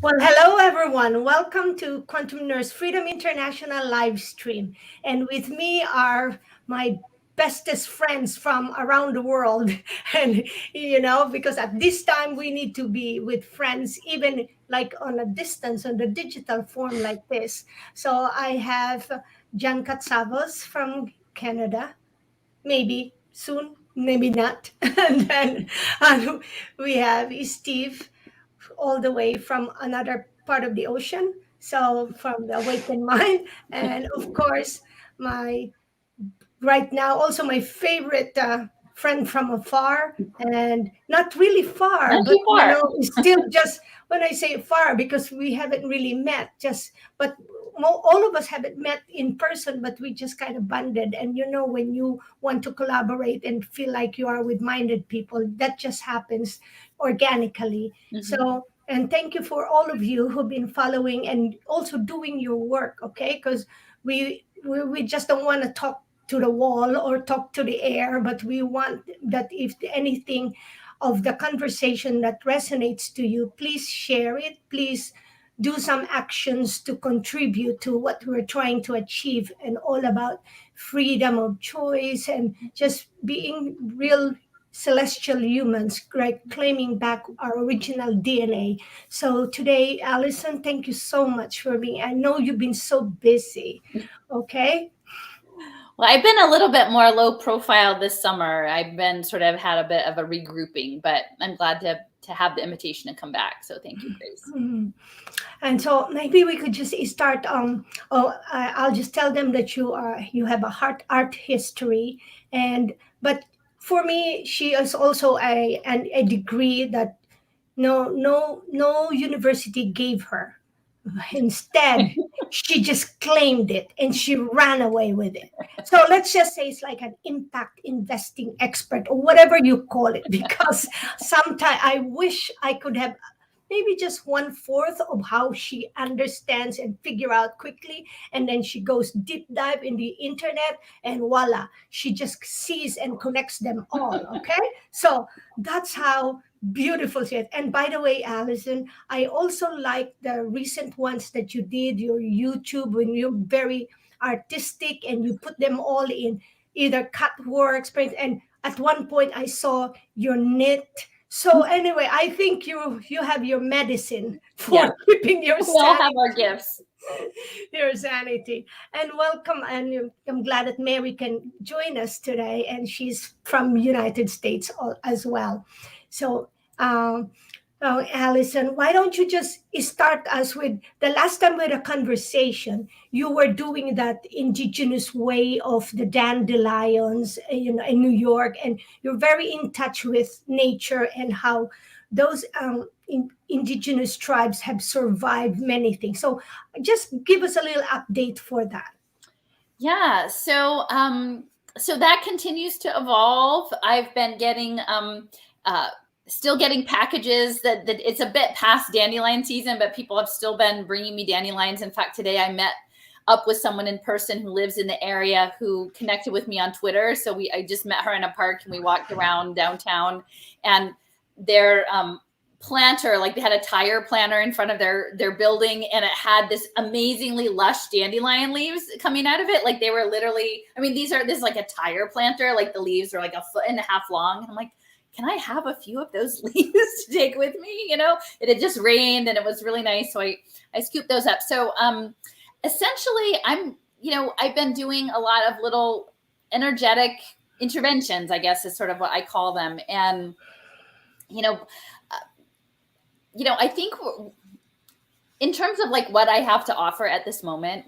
Well, hello everyone. Welcome to Quantum Nurse Freedom International live stream. And with me are my bestest friends from around the world. And because at this time we need to be with friends, even like on a distance, on the digital form like this. So I have Jan Katsavos from Canada, maybe soon, maybe not. And then we have Steve all the way from another part of the ocean. So from the awakened mind, and of course, my right now also my favorite friend from afar, and not really far, Not but too far. still just when I say far because we haven't really met. Just but all of us haven't met in person, but we just kind of bonded. And when you want to collaborate and feel like you are with minded people, that just happens organically. Mhm. So, and thank you for all of you who've been following and also doing your work, okay? Because we just don't want to talk to the wall or talk to the air, but we want that if anything of the conversation that resonates to you, please share it. Please do some actions to contribute to what we're trying to achieve, and all about freedom of choice and just being real celestial humans, right? Claiming back our original DNA. So today, Alison, thank you so much for being. I know you've been so busy. Okay. Well, I've been a little bit more low profile this summer. I've been sort of had a bit of a regrouping, but I'm glad to have the invitation to come back. So thank you, Grace. Mhm. And so maybe we could just start. I'll just tell them that you have a art history, and but for me, she is also a degree that no university gave her. Instead, she just claimed it and she ran away with it. So let's just say it's like an impact investing expert or whatever you call it, because sometimes I wish I could have maybe just one fourth of how she understands and figure out quickly, and then she goes deep dive in the internet, and voila, she just sees and connects them all. Okay, so that's how beautiful she is. And by the way, Allison, I also like the recent ones that you did, your YouTube, when you're very artistic and you put them all in either cut works, print, and at one point I saw your knit. So anyway, I think you have your medicine Yeah, for keeping your we all have sanity. our gifts. Your sanity. And welcome, and I'm glad that Mary can join us today, and she's from United States as well. So, um, Allison, why don't you just start us with the last time we had a conversation? You were doing that indigenous way of the dandelions, in New York, and you're very in touch with nature and how those indigenous tribes have survived many things. So, just give us a little update for that. Yeah. So that continues to evolve. I've been getting uh, still getting packages that it's a bit past dandelion season, but people have still been bringing me dandelions. In fact, today I met up with someone in person who lives in the area who connected with me on Twitter. So I just met her in a park and we walked around downtown, and their planter, like they had a tire planter in front of their building, and it had this amazingly lush dandelion leaves coming out of it. Like they were literally, I mean, this is like a tire planter, like the leaves are like 1.5 feet long. And I'm like, can I have a few of those leaves to take with me? It had just rained and it was really nice. So I scooped those up. So essentially I've been doing a lot of little energetic interventions, I guess is sort of what I call them. And you know I think in terms of like what I have to offer at this moment,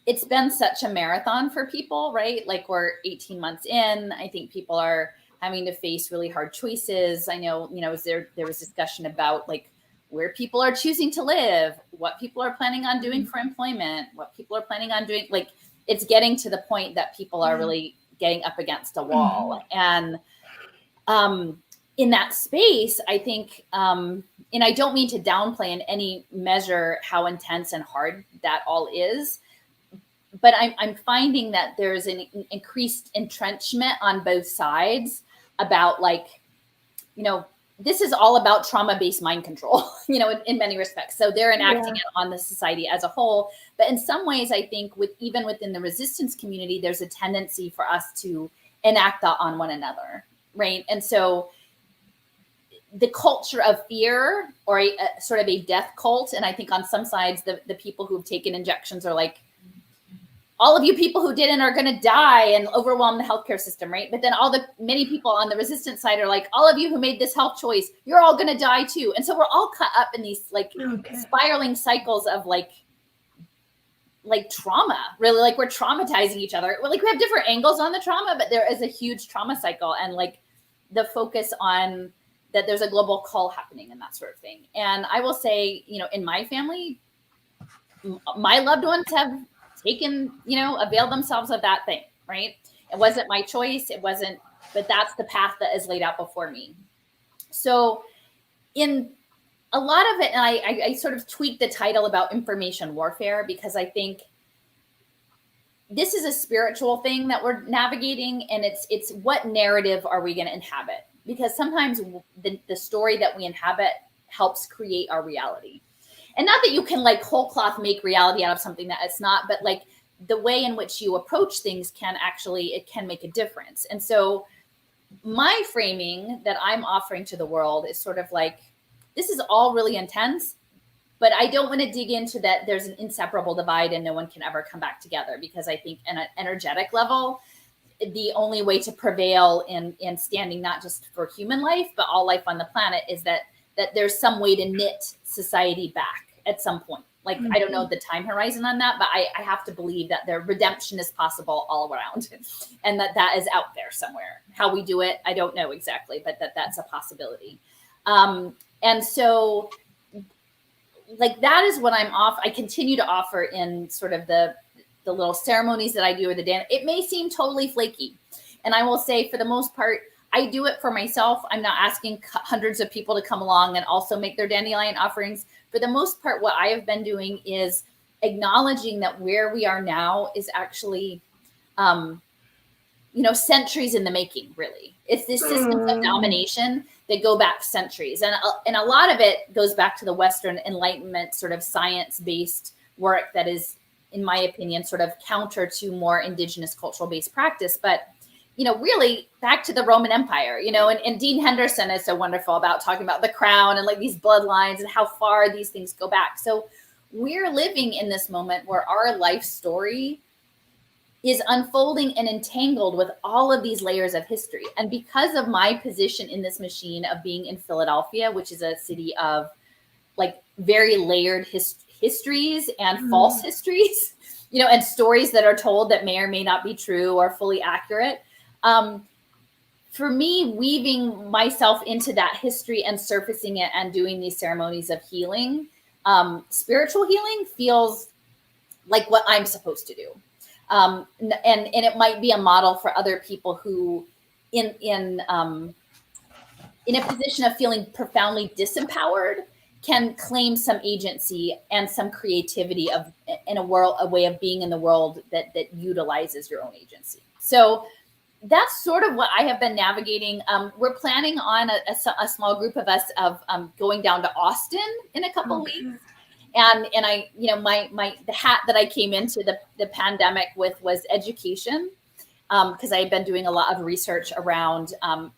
it's been such a marathon for people, right? Like we're 18 months in. I think people are having to face really hard choices. I know, there was discussion about like where people are choosing to live, what people are planning on doing for employment, what people are planning on doing. Like it's getting to the point that people are really getting up against a wall. And in that space, I think, and I don't mean to downplay in any measure how intense and hard that all is, but I'm finding that there's an increased entrenchment on both sides about like, this is all about trauma-based mind control, in many respects. So they're enacting Yeah. it on the society as a whole. But in some ways, I think even within the resistance community, there's a tendency for us to enact that on one another, right? And so the culture of fear, or a sort of a death cult, and I think on some sides, the people who've taken injections are like, all of you people who didn't are going to die and overwhelm the healthcare system, right? But then many people on the resistance side are like, all of you who made this health choice, you're all going to die too. And so we're all caught up in these spiraling cycles of like trauma, really, like we're traumatizing each other. Like we have different angles on the trauma, but there is a huge trauma cycle, and like the focus on that there's a global cull happening and that sort of thing. And I will say, in my family, my loved ones have taken, availed themselves of that thing, right? It wasn't my choice. It wasn't, but that's the path that is laid out before me. So in a lot of it, and I sort of tweaked the title about information warfare, because I think this is a spiritual thing that we're navigating, and it's what narrative are we going to inhabit? Because sometimes the story that we inhabit helps create our reality. And not that you can like whole cloth make reality out of something that it's not, but like the way in which you approach things can make a difference. And so my framing that I'm offering to the world is sort of like, this is all really intense, but I don't want to dig into that there's an inseparable divide and no one can ever come back together, because I think at an energetic level, the only way to prevail in standing not just for human life, but all life on the planet is that there's some way to knit society back at some point. Like, I don't know the time horizon on that, but I have to believe that their redemption is possible all around, and that is out there somewhere. How we do it, I don't know exactly, but that's a possibility. And so like, that is what I continue to offer in sort of the little ceremonies that I do, or the dance. It may seem totally flaky. And I will say, for the most part, I do it for myself. I'm not asking hundreds of people to come along and also make their dandelion offerings. For the most part, what I have been doing is acknowledging that where we are now is actually, centuries in the making, really. It's these systems of domination that go back centuries. And a lot of it goes back to the Western Enlightenment sort of science-based work that is, in my opinion, sort of counter to more indigenous cultural-based practice. But really back to the Roman Empire, and Dean Henderson is so wonderful about talking about the crown and like these bloodlines and how far these things go back. So we're living in this moment where our life story is unfolding and entangled with all of these layers of history. And because of my position in this machine of being in Philadelphia, which is a city of like very layered histories and false histories, and stories that are told that may or may not be true or fully accurate. For me, weaving myself into that history and surfacing it and doing these ceremonies of healing, spiritual healing, feels like what I'm supposed to do. And it might be a model for other people who in a position of feeling profoundly disempowered can claim some agency and some creativity in a way of being in the world that utilizes your own agency. So that's sort of what I have been navigating. We're planning on a small group of us of going down to Austin in a couple weeks. And I, the hat that I came into the pandemic with was education, because I had been doing a lot of research around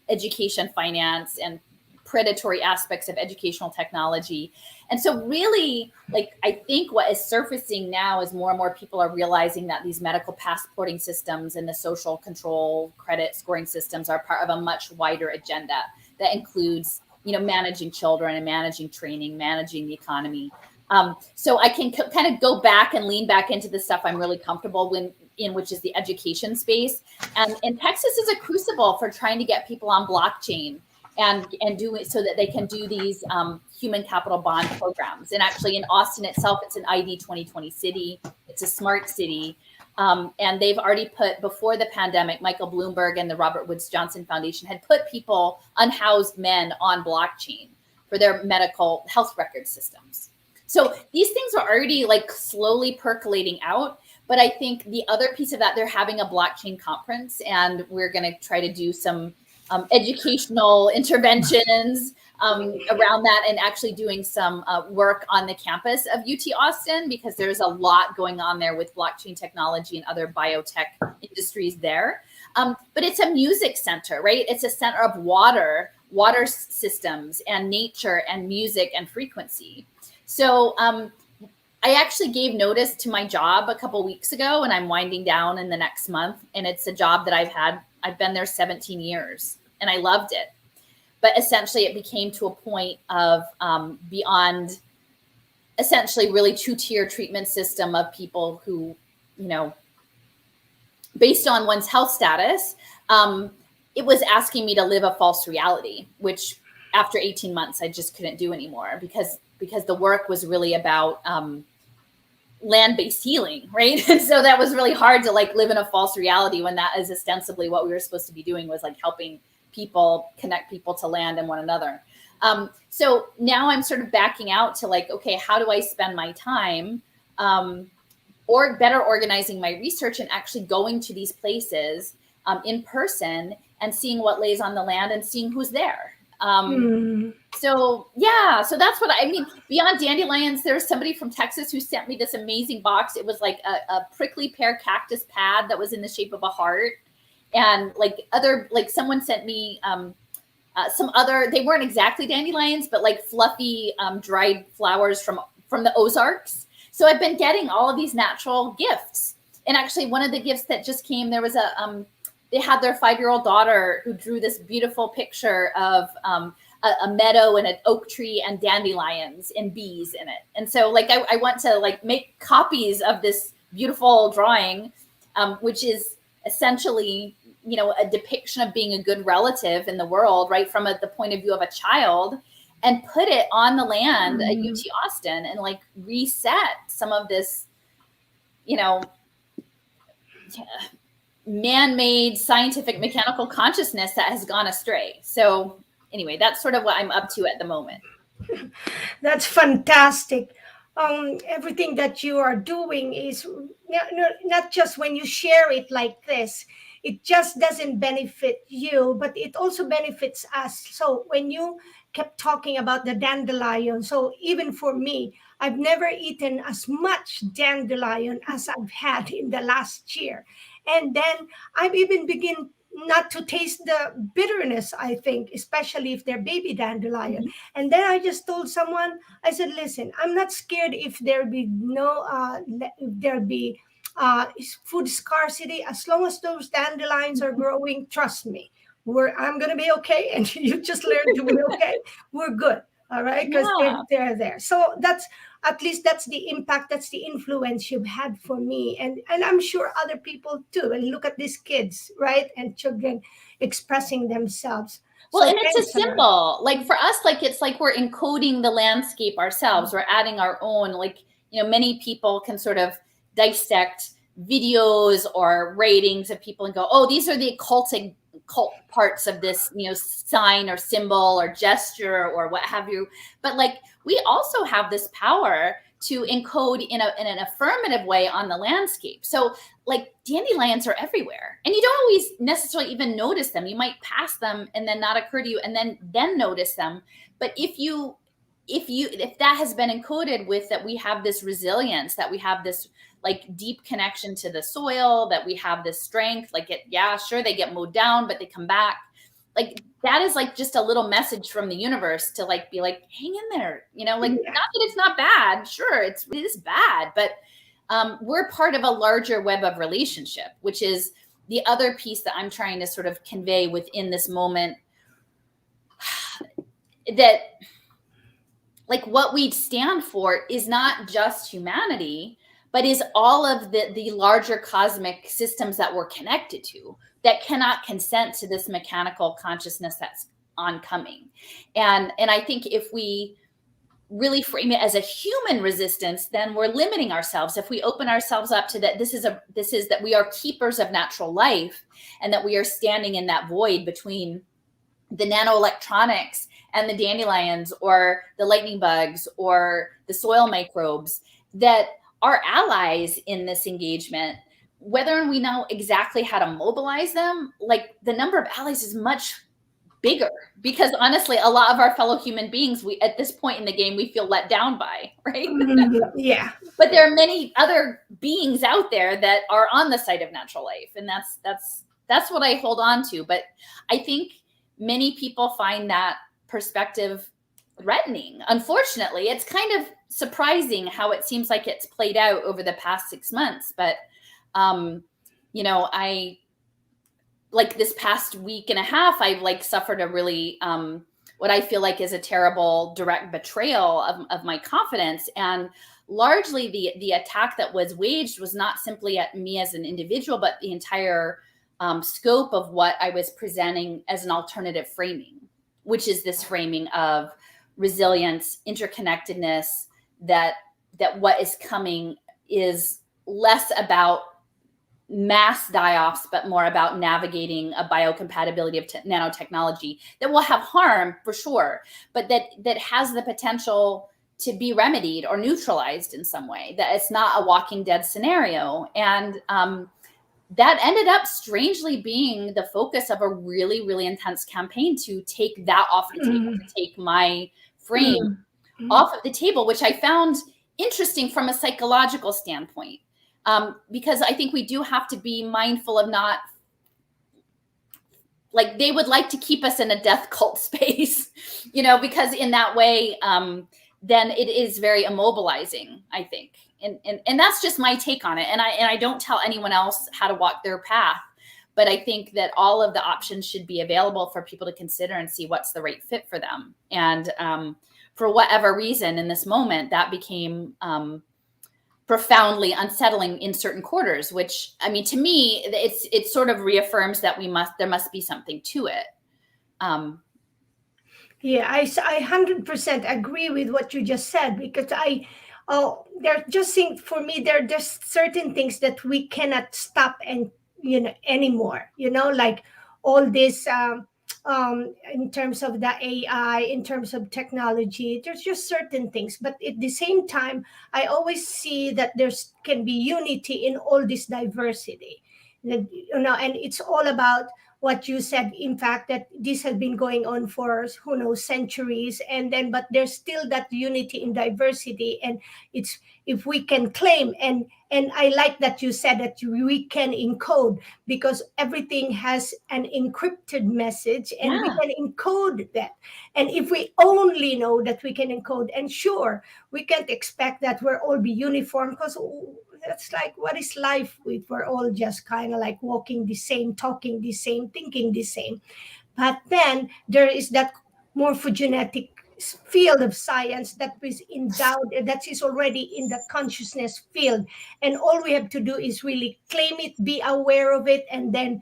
education finance and predatory aspects of educational technology. And so really, like, I think what is surfacing now is more and more people are realizing that these medical passporting systems and the social control credit scoring systems are part of a much wider agenda that includes, managing children and managing training, managing the economy. So I can kind of go back and lean back into the stuff I'm really comfortable in, which is the education space. And Texas is a crucible for trying to get people on blockchain and do it so that they can do these human capital bond programs. And actually in Austin itself, it's an ID 2020 city. It's a smart city. And they've already put, before the pandemic, Michael Bloomberg and the Robert Woods Johnson Foundation had put people, unhoused men, on blockchain for their medical health record systems. So these things are already like slowly percolating out. But I think the other piece of that, they're having a blockchain conference, and we're going to try to do some educational interventions around that, and actually doing some work on the campus of UT Austin, because there's a lot going on there with blockchain technology and other biotech industries there. But it's a music center, right? It's a center of water systems and nature and music and frequency. So I actually gave notice to my job a couple weeks ago, and I'm winding down in the next month. And it's a job that I've been there 17 years and I loved it. But essentially it became to a point of beyond essentially really two-tier treatment system of people who, based on one's health status, it was asking me to live a false reality, which after 18 months, I just couldn't do anymore because the work was really about land-based healing, right? And so that was really hard to live in a false reality when that is ostensibly what we were supposed to be doing, was helping people, connect people to land and one another. So now I'm sort of backing out to okay, how do I spend my time or better organizing my research and actually going to these places in person and seeing what lays on the land and seeing who's there. So yeah, so that's what I mean. Beyond dandelions, there's somebody from Texas who sent me this amazing box. It was like a prickly pear cactus pad that was in the shape of a heart. And someone sent me some other, they weren't exactly dandelions, but fluffy dried flowers from the Ozarks. So I've been getting all of these natural gifts. And actually one of the gifts that just came, there was they had their 5-year-old daughter who drew this beautiful picture of a meadow and an oak tree and dandelions and bees in it. And so I want to make copies of this beautiful drawing, which is essentially, a depiction of being a good relative in the world, right? From the point of view of a child, and put it on the land at UT Austin and reset some of this, man-made scientific mechanical consciousness that has gone astray. So anyway, that's sort of what I'm up to at the moment. That's fantastic. Everything that you are doing is not just when you share it like this, it just doesn't benefit you, but it also benefits us. So when you kept talking about the dandelion, so even for me, I've never eaten as much dandelion as I've had in the last year. And then I've even begin not to taste the bitterness, I think, especially if they're baby dandelion. And then I just told someone, I said, listen, I'm not scared if there be food scarcity. As long as those dandelions are growing, trust me, I'm going to be okay. And you just learn to be okay. We're good. All right. Because they're there. So that's the impact. That's the influence you've had for me. And I'm sure other people too. And look at these kids, right? And children expressing themselves. Well, so and it's a symbol. For us, it's we're encoding the landscape ourselves. We're adding our own, many people can sort of dissect videos or ratings of people and go, oh, these are the occult parts of this, sign or symbol or gesture or what have you. But we also have this power to encode in an affirmative way on the landscape. So dandelions are everywhere, and you don't always necessarily even notice them. You might pass them and then not occur to you, and then notice them. But if that has been encoded with that, we have this resilience, that we have this deep connection to the soil, that we have this strength, sure, they get mowed down, but they come back. That is just a little message from the universe to be hang in there, not that it's not bad. Sure, it is bad, but we're part of a larger web of relationship, which is the other piece that I'm trying to sort of convey within this moment, that what we stand for is not just humanity, but is all of the larger cosmic systems that we're connected to, that cannot consent to this mechanical consciousness that's oncoming. And I think if we really frame it as a human resistance, then we're limiting ourselves. If we open ourselves up to that, this is that we are keepers of natural life, and that we are standing in that void between the nanoelectronics and the dandelions or the lightning bugs or the soil microbes that are allies in this engagement. Whether we know exactly how to mobilize them, the number of allies is much bigger, because honestly, a lot of our fellow human beings, we at this point in the game, we feel let down by, right? Yeah. But there are many other beings out there that are on the side of natural life, and that's what I hold on to. But I think many people find that perspective threatening. Unfortunately, it's kind of surprising how it seems like it's played out over the past 6 months. But I, like, this past week and a half, I've like suffered a really what I feel like is a terrible direct betrayal of my confidence. And largely the attack that was waged was not simply at me as an individual, but the entire scope of what I was presenting as an alternative framing, which is this framing of resilience, interconnectedness, that what is coming is less about mass die-offs, but more about navigating a biocompatibility of nanotechnology that will have harm for sure, but that has the potential to be remedied or neutralized in some way, that it's not a Walking Dead scenario. And that ended up strangely being the focus of a really, really intense campaign to take that off the table, to take my frame off of the table, which I found interesting from a psychological standpoint. Because I think we do have to be mindful of not, like, they would like to keep us in a death cult space, because in that way, then it is very immobilizing, I think. And that's just my take on it. And I don't tell anyone else how to walk their path, but I think that all of the options should be available for people to consider and see what's the right fit for them. And for whatever reason in this moment, that became profoundly unsettling in certain quarters, which, I mean, to me, it sort of reaffirms that there must be something to it. Yeah, I 100% agree with what you just said, because they're just saying, for me, there are just certain things that we cannot stop and anymore, like all this in terms of the AI, in terms of technology. There's just certain things, but at the same time, I always see that there's can be unity in all this diversity. And it's all about what you said, in fact, that this has been going on for who knows centuries, but there's still that unity in diversity. And it's, if we can claim, and I like that you said that we can encode, because everything has an encrypted message, and we can encode that. And if we only know that we can encode, and sure, we can't expect that we'll all be uniform, because that's like, what is life with? We're all just kind of like walking the same, talking the same, thinking the same. But then there is that morphogenetic field of science that is endowed, that is already in the consciousness field. And all we have to do is really claim it, be aware of it, and then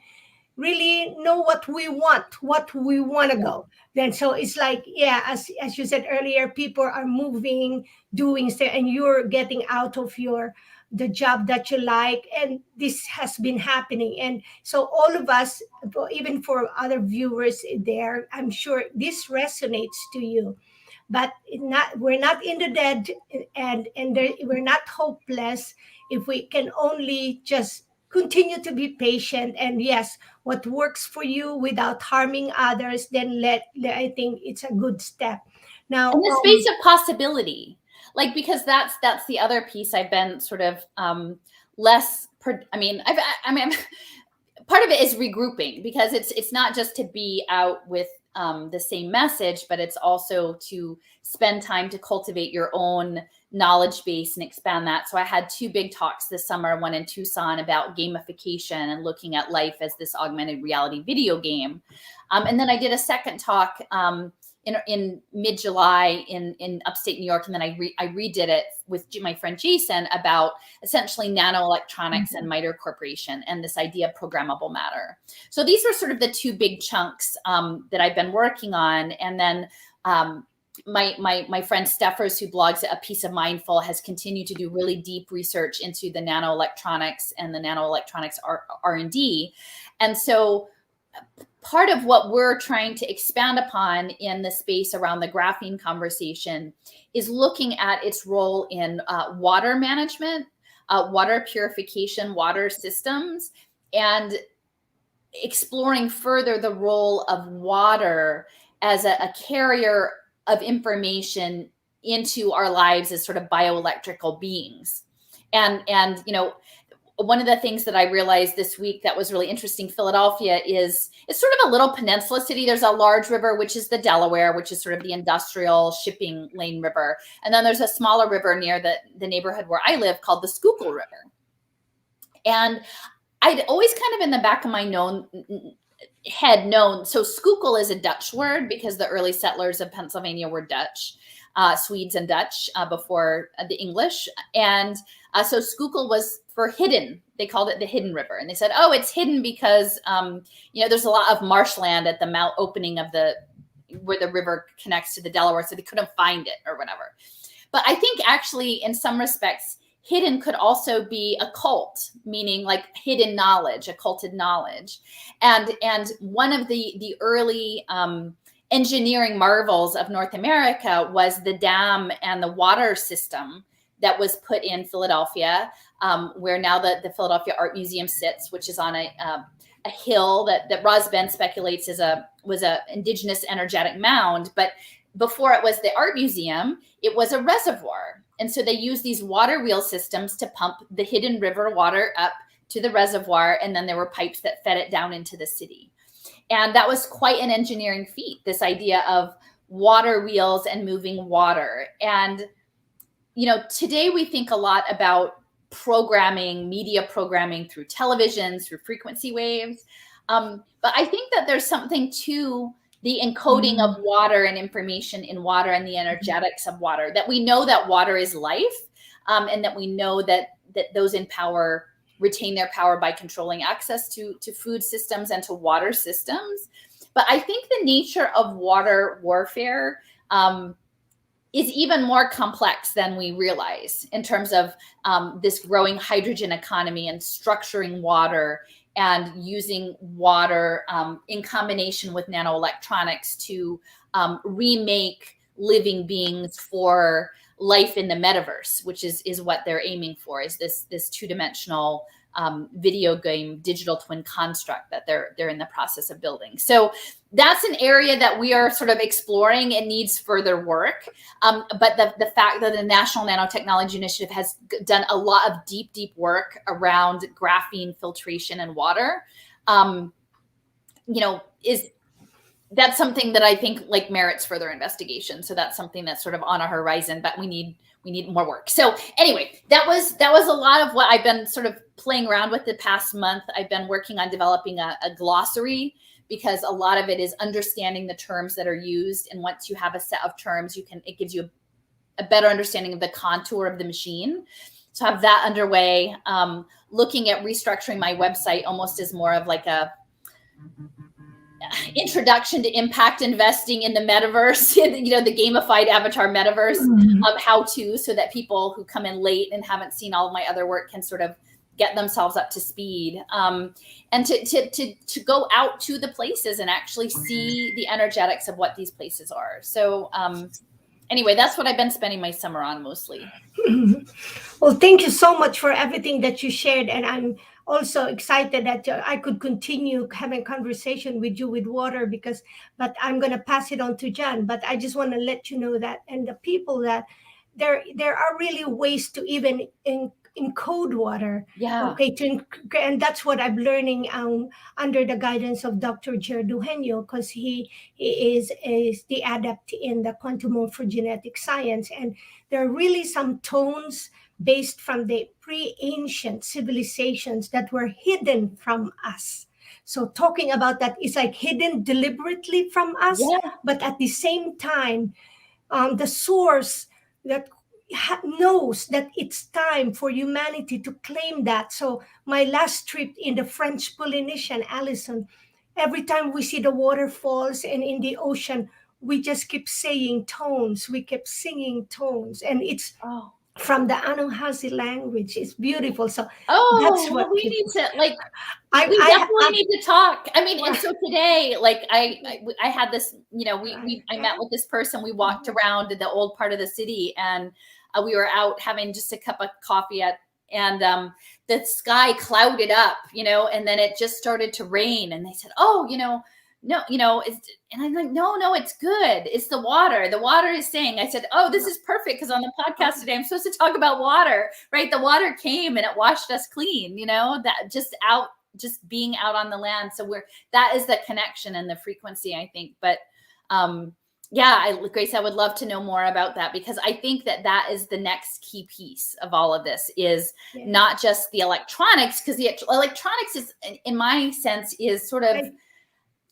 really know what we want to go. Then, so it's like, yeah, as you said earlier, people are moving, doing stuff, and you're getting out of the job that you like, and this has been happening. And so all of us, even for other viewers there, I'm sure this resonates to you. But we're not in the dead, and we're not hopeless if we can only just continue to be patient. And yes, what works for you without harming others, then I think it's a good step. Now, in the space of possibility, like, because that's the other piece I've been sort of less. I mean, part of it is regrouping, because it's not just to be out with the same message, but it's also to spend time to cultivate your own knowledge base and expand that. So I had 2 big talks this summer, one in Tucson about gamification and looking at life as this augmented reality video game. And then I did a second talk in mid-July in upstate New York. And then I redid it with my friend Jason about essentially nanoelectronics and MITRE Corporation and this idea of programmable matter. So these were sort of the 2 big chunks that I've been working on. And then my friend Steffers, who blogs at A Piece of Mindful, has continued to do really deep research into the nanoelectronics and the nanoelectronics R&D. And so part of what we're trying to expand upon in the space around the graphene conversation is looking at its role in water management, water purification, water systems. And exploring further the role of water as a carrier of information into our lives as sort of bioelectrical beings. And one of the things that I realized this week that was really interesting, Philadelphia it's sort of a little peninsula city. There's a large river, which is the Delaware, which is sort of the industrial shipping lane river. And then there's a smaller river near the neighborhood where I live called the Schuylkill River. And I'd always kind of in the back of my head known, so Schuylkill is a Dutch word because the early settlers of Pennsylvania were Dutch, Swedes and Dutch before the English. And so Schuylkill was for hidden. They called it the hidden river. And they said, oh, it's hidden because, there's a lot of marshland at the mouth opening of where the river connects to the Delaware. So they couldn't find it or whatever. But I think actually in some respects, hidden could also be occult, meaning like hidden knowledge, occulted knowledge. And one of the early engineering marvels of North America was the dam and the water system that was put in Philadelphia, where now the Philadelphia Art Museum sits, which is on a hill that Roz Ben speculates was a indigenous energetic mound. But before it was the art museum, it was a reservoir. And so they used these water wheel systems to pump the hidden river water up to the reservoir. And then there were pipes that fed it down into the city. And that was quite an engineering feat, this idea of water wheels and moving water. And, today we think a lot about programming, media programming through television, through frequency waves. But I think that there's something to the encoding of water and information in water and the energetics of water, that we know that water is life, and that we know that those in power retain their power by controlling access to food systems and to water systems. But I think the nature of water warfare is even more complex than we realize in terms of this growing hydrogen economy and structuring water and using water in combination with nanoelectronics to remake living beings for life in the metaverse, which is what they're aiming for, is this two-dimensional video game digital twin construct that they're in the process of building. So that's an area that we are sort of exploring and needs further work. But the fact that the National Nanotechnology Initiative has done a lot of deep work around graphene filtration and water, that's something that I think like merits further investigation. So that's something that's sort of on a horizon, but we need more work. So anyway, that was a lot of what I've been sort of playing around with the past month. I've been working on developing a glossary, because a lot of it is understanding the terms that are used. And once you have a set of terms, it gives you a better understanding of the contour of the machine. So I have that underway. Looking at restructuring my website almost as more of like a introduction to impact investing in the metaverse, the gamified avatar metaverse, so that people who come in late and haven't seen all of my other work can sort of get themselves up to speed, and to go out to the places and actually see the energetics of what these places are. So anyway, that's what I've been spending my summer on mostly. Well, thank you so much for everything that you shared. And I'm also excited that I could continue having conversation with you with water, but I'm going to pass it on to Jan. But I just want to let you know that, and the people, that there are really ways to even encode water. Yeah. Okay. And that's what I'm learning under the guidance of Dr. Jared Eugenio, because he is the adept in the quantum morphogenetic science. And there are really some tones based from the pre-ancient civilizations that were hidden from us. So talking about that is like hidden deliberately from us, but at the same time, the source that knows that it's time for humanity to claim that. So my last trip in the French Polynesian, Alison, every time we see the waterfalls and in the ocean, we just keep saying tones. We kept singing tones, and it's from the Anahasi language. It's beautiful. So that's what we need to like. We definitely need to talk. I mean, and so today, like I had this, I met with this person. We walked around the old part of the city, and we were out having just a cup of coffee at and the sky clouded up, and then it just started to rain. And they said, oh, no, and I'm like, no, it's good. It's the water. The water is saying, I said, oh, this is perfect, because on the podcast today, I'm supposed to talk about water, right? The water came and it washed us clean, that just being out on the land. So that is the connection and the frequency, I think. But Grace, I would love to know more about that, because I think that is the next key piece of all of this, is not just the electronics, because the electronics is, in my sense, is sort of,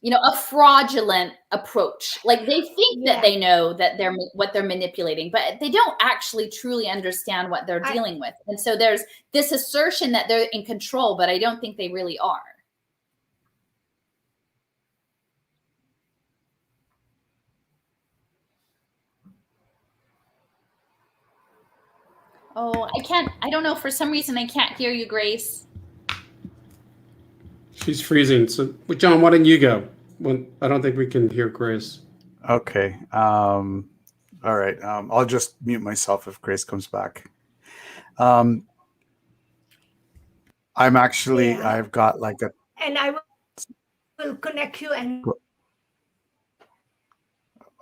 a fraudulent approach. Like, they think that they know that what they're manipulating, but they don't actually truly understand what they're dealing with. And so there's this assertion that they're in control, but I don't think they really are. Oh, I don't know. For some reason, I can't hear you, Grace. She's freezing. So, John, why don't you go? I don't think we can hear Grace. Okay. All right. I'll just mute myself if Grace comes back. I'm actually, I've got like a... And I will connect you and...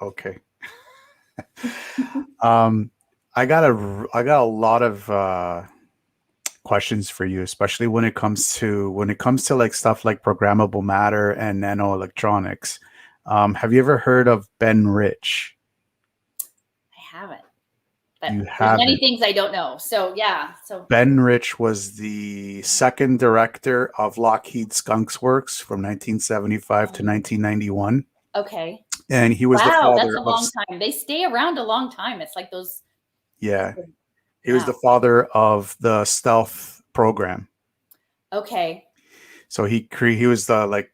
Okay. I got a lot of questions for you, especially when it comes to like stuff like programmable matter and nanoelectronics. Have you ever heard of Ben Rich? I haven't. But you have many things I don't know. So yeah. So Ben Rich was the second director of Lockheed Skunks Works from 1975 to 1991. Okay. And he was the father. That's a long time. They stay around a long time. It's like those. Yeah. He was the father of the stealth program. Okay. So he created the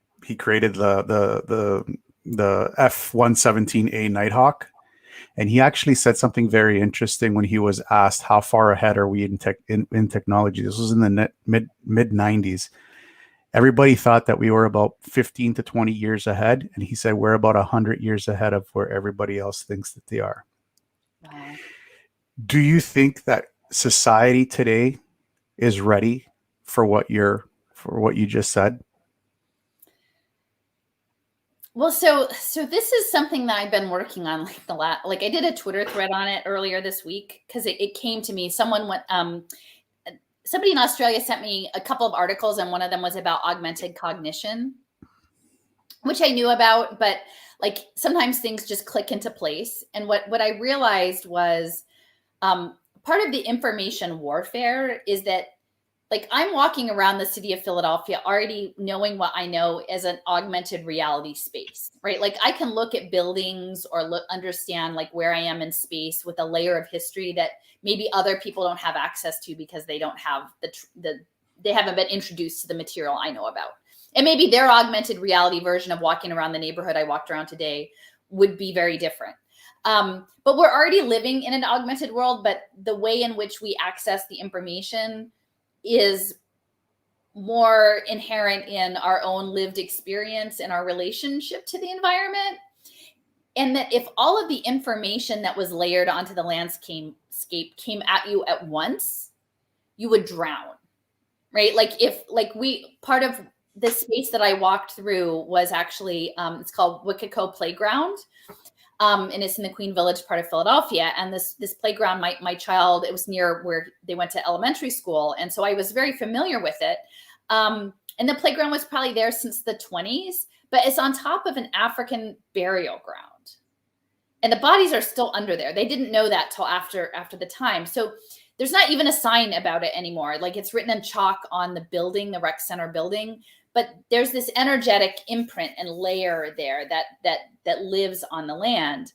F-117A Nighthawk, and he actually said something very interesting when he was asked how far ahead are we in technology. This was in the mid 90s. Everybody thought that we were about 15 to 20 years ahead, and he said we're about 100 years ahead of where everybody else thinks that they are. Wow. Do you think that society today is ready for what you just said? Well, so this is something that I've been working on I did a Twitter thread on it earlier this week, because it came to me. Somebody in Australia sent me a couple of articles, and one of them was about augmented cognition, which I knew about, but like sometimes things just click into place. And what I realized was part of the information warfare is that, like, I'm walking around the city of Philadelphia already knowing what I know as an augmented reality space, right? Like, I can look at buildings or understand like where I am in space with a layer of history that maybe other people don't have access to, because they don't have they haven't been introduced to the material I know about. And maybe their augmented reality version of walking around the neighborhood I walked around today would be very different. But we're already living in an augmented world, but the way in which we access the information is more inherent in our own lived experience and our relationship to the environment. And that if all of the information that was layered onto the landscape came at you at once, you would drown, right? Part of the space that I walked through was actually, it's called Wicketco Playground. And it's in the Queen Village part of Philadelphia. And this playground, my child, it was near where they went to elementary school. And so I was very familiar with it. And the playground was probably there since the 1920s, but it's on top of an African burial ground. And the bodies are still under there. They didn't know that till after the time. So there's not even a sign about it anymore. Like, it's written in chalk on the building, the rec center building. But there's this energetic imprint and layer there that lives on the land.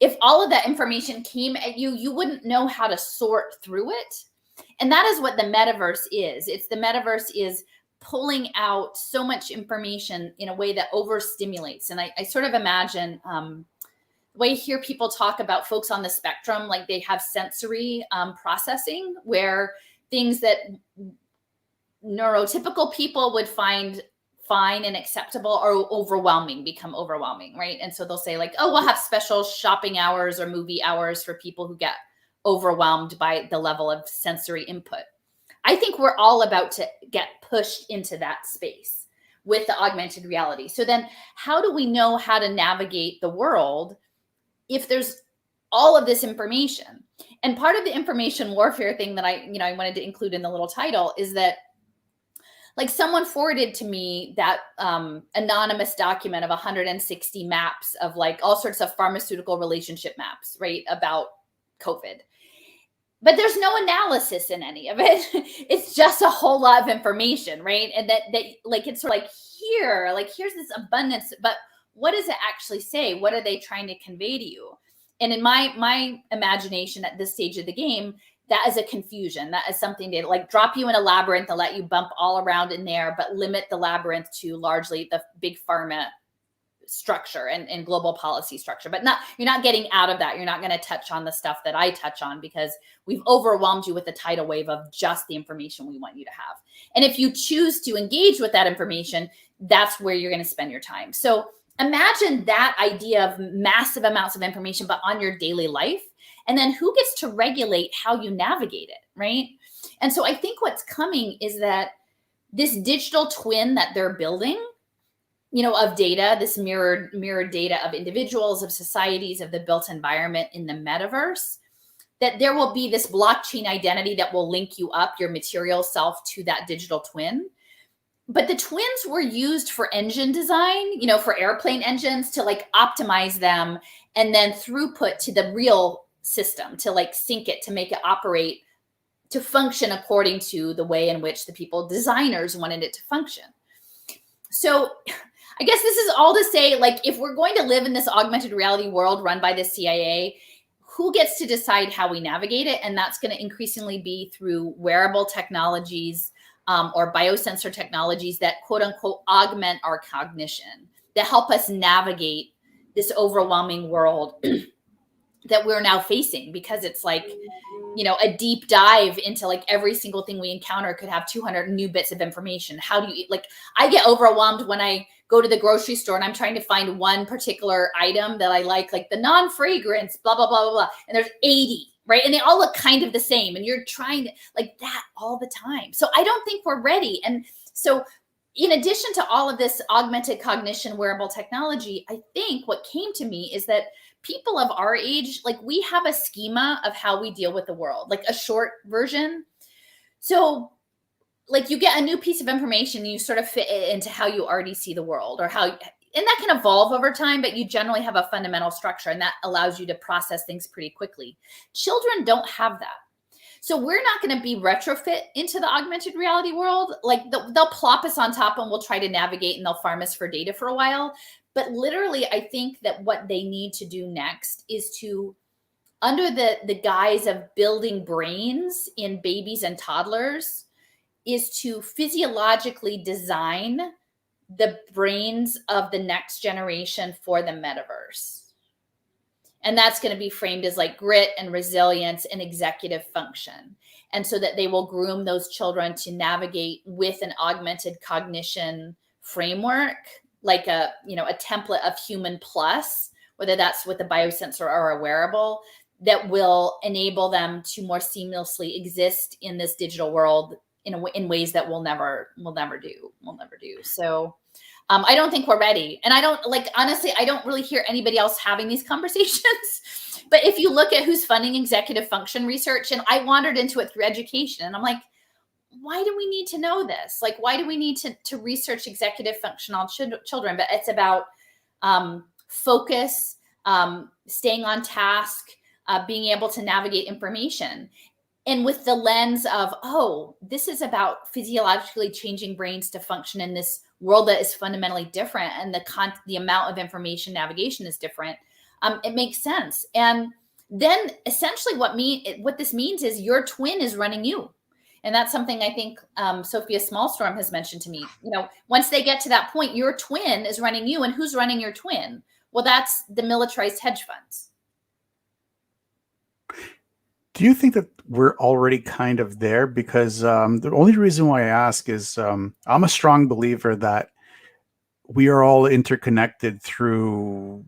If all of that information came at you, you wouldn't know how to sort through it. And that is what the metaverse is. The metaverse is pulling out so much information in a way that overstimulates. And I sort of imagine the way I hear people talk about folks on the spectrum, like they have sensory processing, where things that neurotypical people would find fine and acceptable or become overwhelming, right? And so they'll say like, oh, we'll have special shopping hours or movie hours for people who get overwhelmed by the level of sensory input. I think we're all about to get pushed into that space with the augmented reality. So then how do we know how to navigate the world if there's all of this information? And part of the information warfare thing that I wanted to include in the little title is that, like, someone forwarded to me that anonymous document of 160 maps of like all sorts of pharmaceutical relationship maps, right, about COVID. But there's no analysis in any of it. It's just a whole lot of information, right? And that like, it's sort of like, here's this abundance, but what does it actually say? What are they trying to convey to you? And in my imagination at this stage of the game, that is a confusion. That is something to like drop you in a labyrinth and let you bump all around in there, but limit the labyrinth to largely the big pharma structure and global policy structure. But you're not getting out of that. You're not going to touch on the stuff that I touch on because we've overwhelmed you with the tidal wave of just the information we want you to have. And if you choose to engage with that information, that's where you're going to spend your time. So imagine that idea of massive amounts of information, but on your daily life. And then who gets to regulate how you navigate it, right? And so I think what's coming is that this digital twin that they're building, of data, this mirrored data of individuals, of societies, of the built environment in the metaverse, that there will be this blockchain identity that will link you up, your material self, to that digital twin. But the twins were used for engine design, for airplane engines, to like optimize them and then throughput to the real system, to like sync it, to make it operate, to function according to the way in which the designers wanted it to function. So I guess this is all to say, like, if we're going to live in this augmented reality world run by the CIA, who gets to decide how we navigate it? And that's going to increasingly be through wearable technologies or biosensor technologies that, quote unquote, augment our cognition, that help us navigate this overwhelming world that we're now facing, because it's like, a deep dive into like every single thing we encounter could have 200 new bits of information. How do you, like, I get overwhelmed when I go to the grocery store and I'm trying to find one particular item that I like the non-fragrance, blah, blah, blah, blah, blah. And there's 80, right? And they all look kind of the same. And you're trying to like that all the time. So I don't think we're ready. And so in addition to all of this augmented cognition wearable technology, I think what came to me is that people of our age, like, we have a schema of how we deal with the world, like a short version. So like, you get a new piece of information, you sort of fit it into how you already see the world, or how, and that can evolve over time, but you generally have a fundamental structure, and that allows you to process things pretty quickly. Children don't have that. So we're not going to be retrofit into the augmented reality world. Like, they'll plop us on top and we'll try to navigate, and they'll farm us for data for a while. But literally, I think that what they need to do next is to, under the guise of building brains in babies and toddlers, is to physiologically design the brains of the next generation for the metaverse. And that's going to be framed as like grit and resilience and executive function. And so that they will groom those children to navigate with an augmented cognition framework, like a template of human plus, whether that's with a biosensor or a wearable, that will enable them to more seamlessly exist in this digital world in ways that we'll never do. So I don't think we're ready. And I don't, honestly, I don't really hear anybody else having these conversations. But if you look at who's funding executive function research, and I wandered into it through education, and I'm like, why do we need to know this? Like, why do we need to research executive function on children? But it's about focus, staying on task, being able to navigate information. And with the lens of, oh, this is about physiologically changing brains to function in this world that is fundamentally different, and the amount of information navigation is different, it makes sense. And then essentially what this means is your twin is running you. And that's something I think Sophia Smallstorm has mentioned to me. Once they get to that point, your twin is running you. And who's running your twin? Well, that's the militarized hedge funds. Do you think that we're already kind of there? Because the only reason why I ask is I'm a strong believer that we are all interconnected through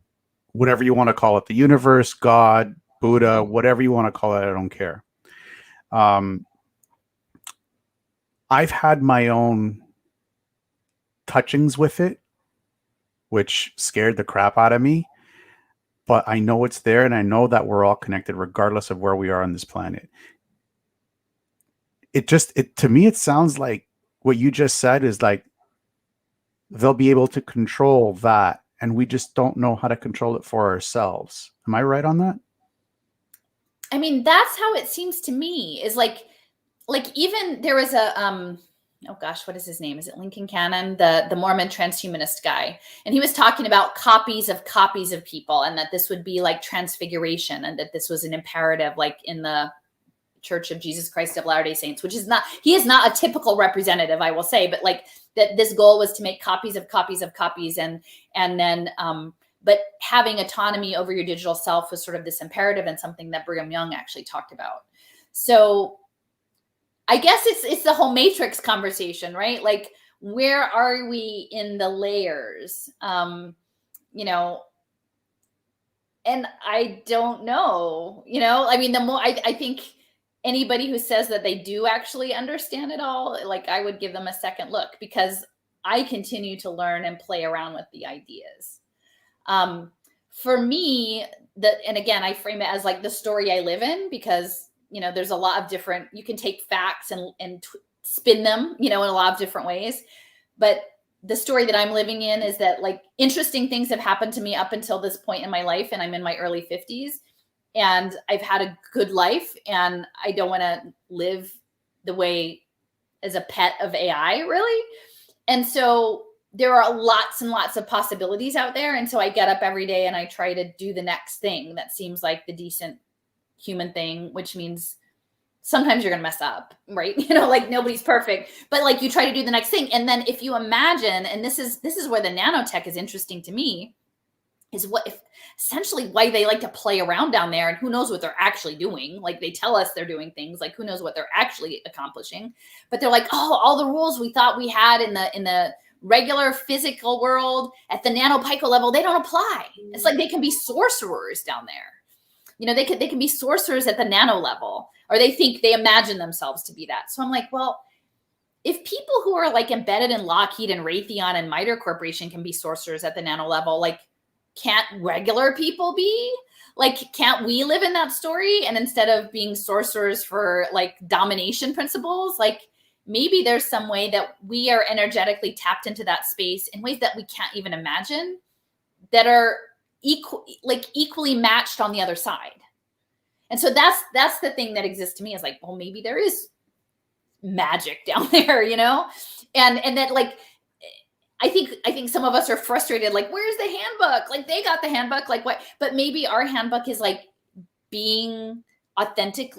whatever you want to call it, the universe, God, Buddha, whatever you want to call it, I don't care. I've had my own touchings with it, which scared the crap out of me. But I know it's there, and I know that we're all connected regardless of where we are on this planet. To me, it sounds like what you just said is like they'll be able to control that, and we just don't know how to control it for ourselves. Am I right on that? I mean, that's how it seems to me, is like even there was a oh gosh, what is his name? Is it Lincoln Cannon, the Mormon transhumanist guy? And he was talking about copies of people, and that this would be like transfiguration, and that this was an imperative, like in the Church of Jesus Christ of Latter-day Saints, which is not, he is not a typical representative, I will say, but like that this goal was to make copies, and then but having autonomy over your digital self was sort of this imperative, and something that Brigham Young actually talked about. So I guess it's the whole matrix conversation, right? Like, where are we in the layers? You know, and I don't know, you know, I mean, the more I think anybody who says that they do actually understand it all, like, I would give them a second look, because I continue to learn and play around with the ideas. For me, and again, I frame it as like the story I live in, because, you know, there's a lot of different, you can take facts and spin them, you know, in a lot of different ways. But the story that I'm living in is that, like, interesting things have happened to me up until this point in my life, and I'm in my early 50s, and I've had a good life, and I don't want to live the way as a pet of AI, really. And so there are lots and lots of possibilities out there. And so I get up every day and I try to do the next thing that seems like the decent human thing, which means sometimes you're going to mess up, right? You know, like, nobody's perfect, but like, you try to do the next thing. And then if you imagine, and this is where the nanotech is interesting to me, is what if essentially why they like to play around down there, and who knows what they're actually doing. Like, they tell us they're doing things, like, who knows what they're actually accomplishing, but they're like, oh, all the rules we thought we had in the regular physical world at the nanopico level, they don't apply. It's like they can be sorcerers down there. You know, they can be sorcerers at the nano level, or they imagine themselves to be that. So I'm like, well, if people who are like embedded in Lockheed and Raytheon and MITRE Corporation can be sorcerers at the nano level, like, can't regular people be? Like, can't we live in that story? And instead of being sorcerers for like domination principles, like, maybe there's some way that we are energetically tapped into that space in ways that we can't even imagine, that are equally matched on the other side. And so that's the thing that exists to me, is like, well, maybe there is magic down there, you know? And that, like, I think some of us are frustrated, like, where's the handbook? Like, they got the handbook, like, what? But maybe our handbook is like being authentic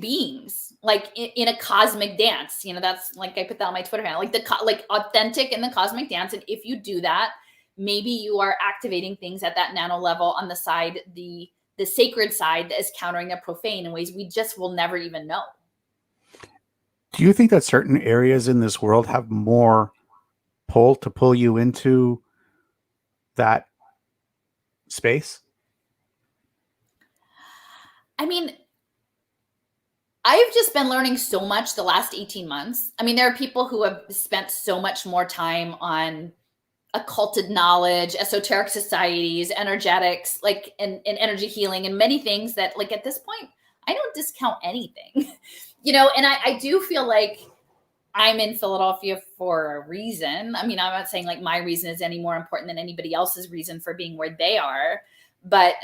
beings, like in a cosmic dance. You know, that's like, I put that on my Twitter handle, like authentic in the cosmic dance. And if you do that, maybe you are activating things at that nano level on the side, the sacred side, that is countering the profane in ways we just will never even know. Do you think that certain areas in this world have more pull to pull you into that space? I mean, I've just been learning so much the last 18 months. I mean, there are people who have spent so much more time on occulted knowledge, esoteric societies, energetics, like, and energy healing, and many things that, like, at this point, I don't discount anything, you know. And I do feel like I'm in Philadelphia for a reason. I mean, I'm not saying like my reason is any more important than anybody else's reason for being where they are, but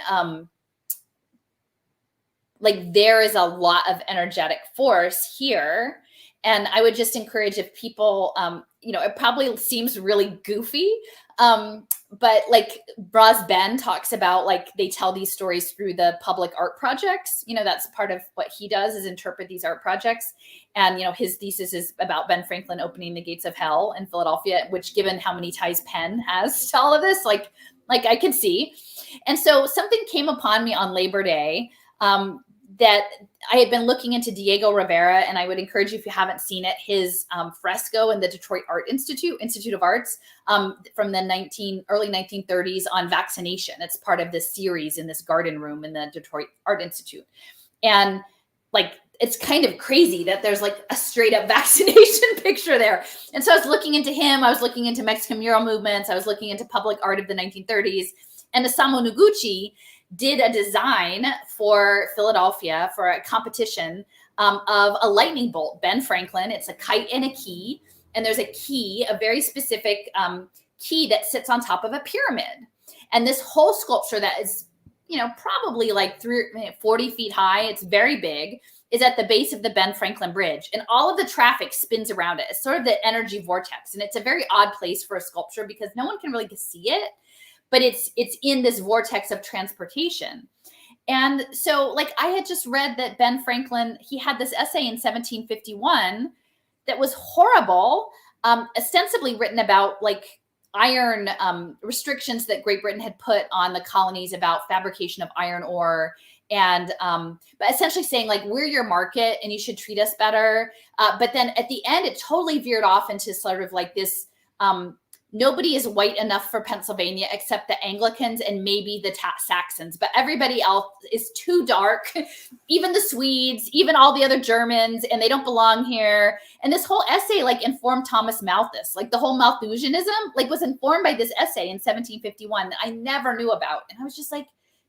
like, there is a lot of energetic force here. And I would just encourage, if people, you know, it probably seems really goofy, but like Braz Ben talks about, like, they tell these stories through the public art projects. You know, that's part of what he does, is interpret these art projects. And, you know, his thesis is about Ben Franklin opening the gates of hell in Philadelphia, which, given how many ties Penn has to all of this, like I can see. And so something came upon me on Labor Day. that I had been looking into Diego Rivera, and I would encourage you, if you haven't seen it, his fresco in the Detroit Institute of Arts, from the early 1930s on vaccination. It's part of this series in this garden room in the Detroit Art Institute. And like, it's kind of crazy that there's like a straight up vaccination picture there. And so I was looking into him. I was looking into Mexican mural movements. I was looking into public art of the 1930s. And Osamu Noguchi did a design for Philadelphia for a competition of a lightning bolt, Ben Franklin. It's a kite and a key. And there's a key, a very specific key that sits on top of a pyramid. And this whole sculpture that is, probably like 40 feet high, it's very big, is at the base of the Ben Franklin Bridge. And all of the traffic spins around it. It's sort of the energy vortex. And it's a very odd place for a sculpture because no one can really see it. But it's in this vortex of transportation. And so like I had just read that Ben Franklin, he had this essay in 1751 that was horrible, ostensibly written about like iron restrictions that Great Britain had put on the colonies about fabrication of iron ore. And but essentially saying like, we're your market and you should treat us better. But then at the end, it totally veered off into sort of like this, nobody is white enough for Pennsylvania except the Anglicans and maybe the Saxons, but everybody else is too dark, even the Swedes, even all the other Germans, and they don't belong here. And this whole essay like informed Thomas Malthus, like the whole Malthusianism like was informed by this essay in 1751 that I never knew about. And I was just like,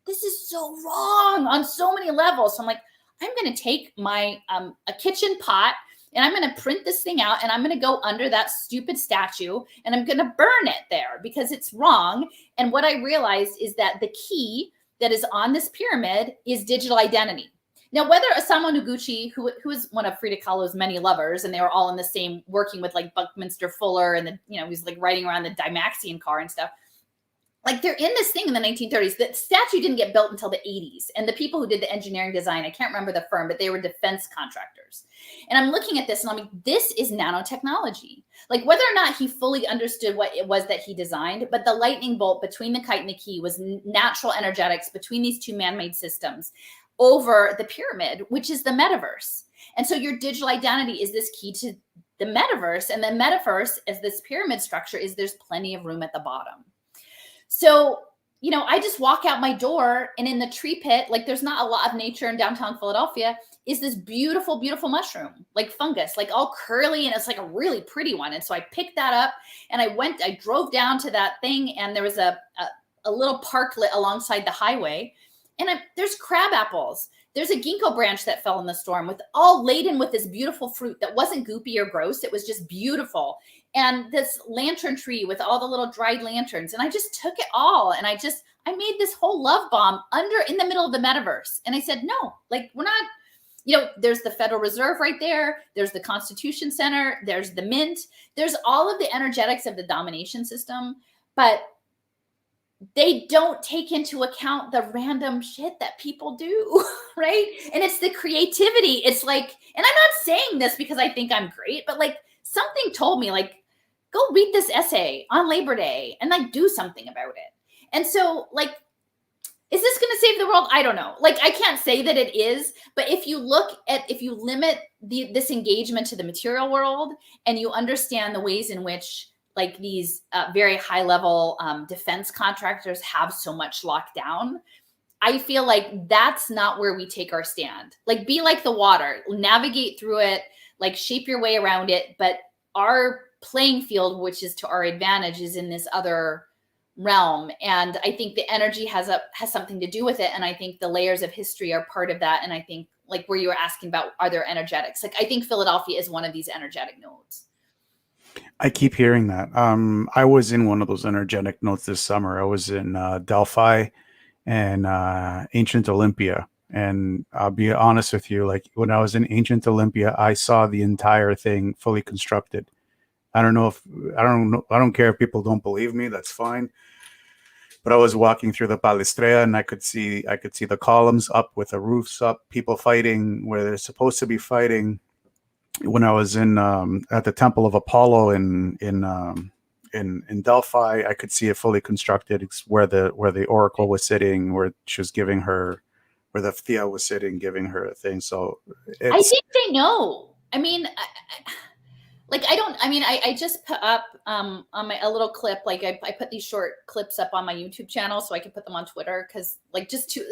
this is so wrong on so many levels. So I'm like, I'm going to take my a kitchen pot and I'm going to print this thing out and I'm going to go under that stupid statue and I'm going to burn it there because it's wrong. And what I realized is that the key that is on this pyramid is digital identity. Now, whether Osamu Noguchi, who is one of Frida Kahlo's many lovers, and they were all in the same, working with like Buckminster Fuller and he was like riding around the Dymaxion car and stuff. Like they're in this thing in the 1930s. The statue didn't get built until the 80s. And the people who did the engineering design, I can't remember the firm, but they were defense contractors. And I'm looking at this and I'm like, this is nanotechnology. Like whether or not he fully understood what it was that he designed, but the lightning bolt between the kite and the key was natural energetics between these two man-made systems over the pyramid, which is the metaverse. And so your digital identity is this key to the metaverse. And the metaverse, as this pyramid structure, is there's plenty of room at the bottom. So, I just walk out my door and in the tree pit, like there's not a lot of nature in downtown Philadelphia, is this beautiful, beautiful mushroom, like fungus, like all curly. And it's like a really pretty one. And so I picked that up and I drove down to that thing. And there was a little parklet alongside the highway. And there's crab apples. There's a ginkgo branch that fell in the storm with all laden with this beautiful fruit that wasn't goopy or gross. It was just beautiful. And this lantern tree with all the little dried lanterns. And I just took it all. And I made this whole love bomb in the middle of the metaverse. And I said, no, like we're not, there's the Federal Reserve right there. There's the Constitution Center. There's the Mint. There's all of the energetics of the domination system. But they don't take into account the random shit that people do, right? And it's the creativity. It's like, and I'm not saying this because I think I'm great, but like something told me like, go read this essay on Labor Day and like do something about it. And so like, is this going to save the world? I don't know. Like, I can't say that it is, but if you limit this engagement to the material world and you understand the ways in which like these very high level defense contractors have so much locked down, I feel like that's not where we take our stand. Like be like the water, navigate through it, like shape your way around it. But our playing field, which is to our advantage, is in this other realm. And I think the energy has something to do with it. And I think the layers of history are part of that. And I think like where you were asking about, are there energetics? Like I think Philadelphia is one of these energetic nodes. I keep hearing that. I was in one of those energetic nodes this summer. I was in Delphi and ancient Olympia. And I'll be honest with you, like when I was in ancient Olympia, I saw the entire thing fully constructed. I don't care if people don't believe me, that's fine. But I was walking through the Palestra and I could see the columns up with the roofs up, people fighting where they're supposed to be fighting. When I was in at the Temple of Apollo in Delphi, I could see it fully constructed. It's where the oracle was sitting, where she was giving her where the Thea was sitting giving her a thing. So I think they know. I mean, I just put up on a little clip, like I put these short clips up on my YouTube channel so I can put them on Twitter, because like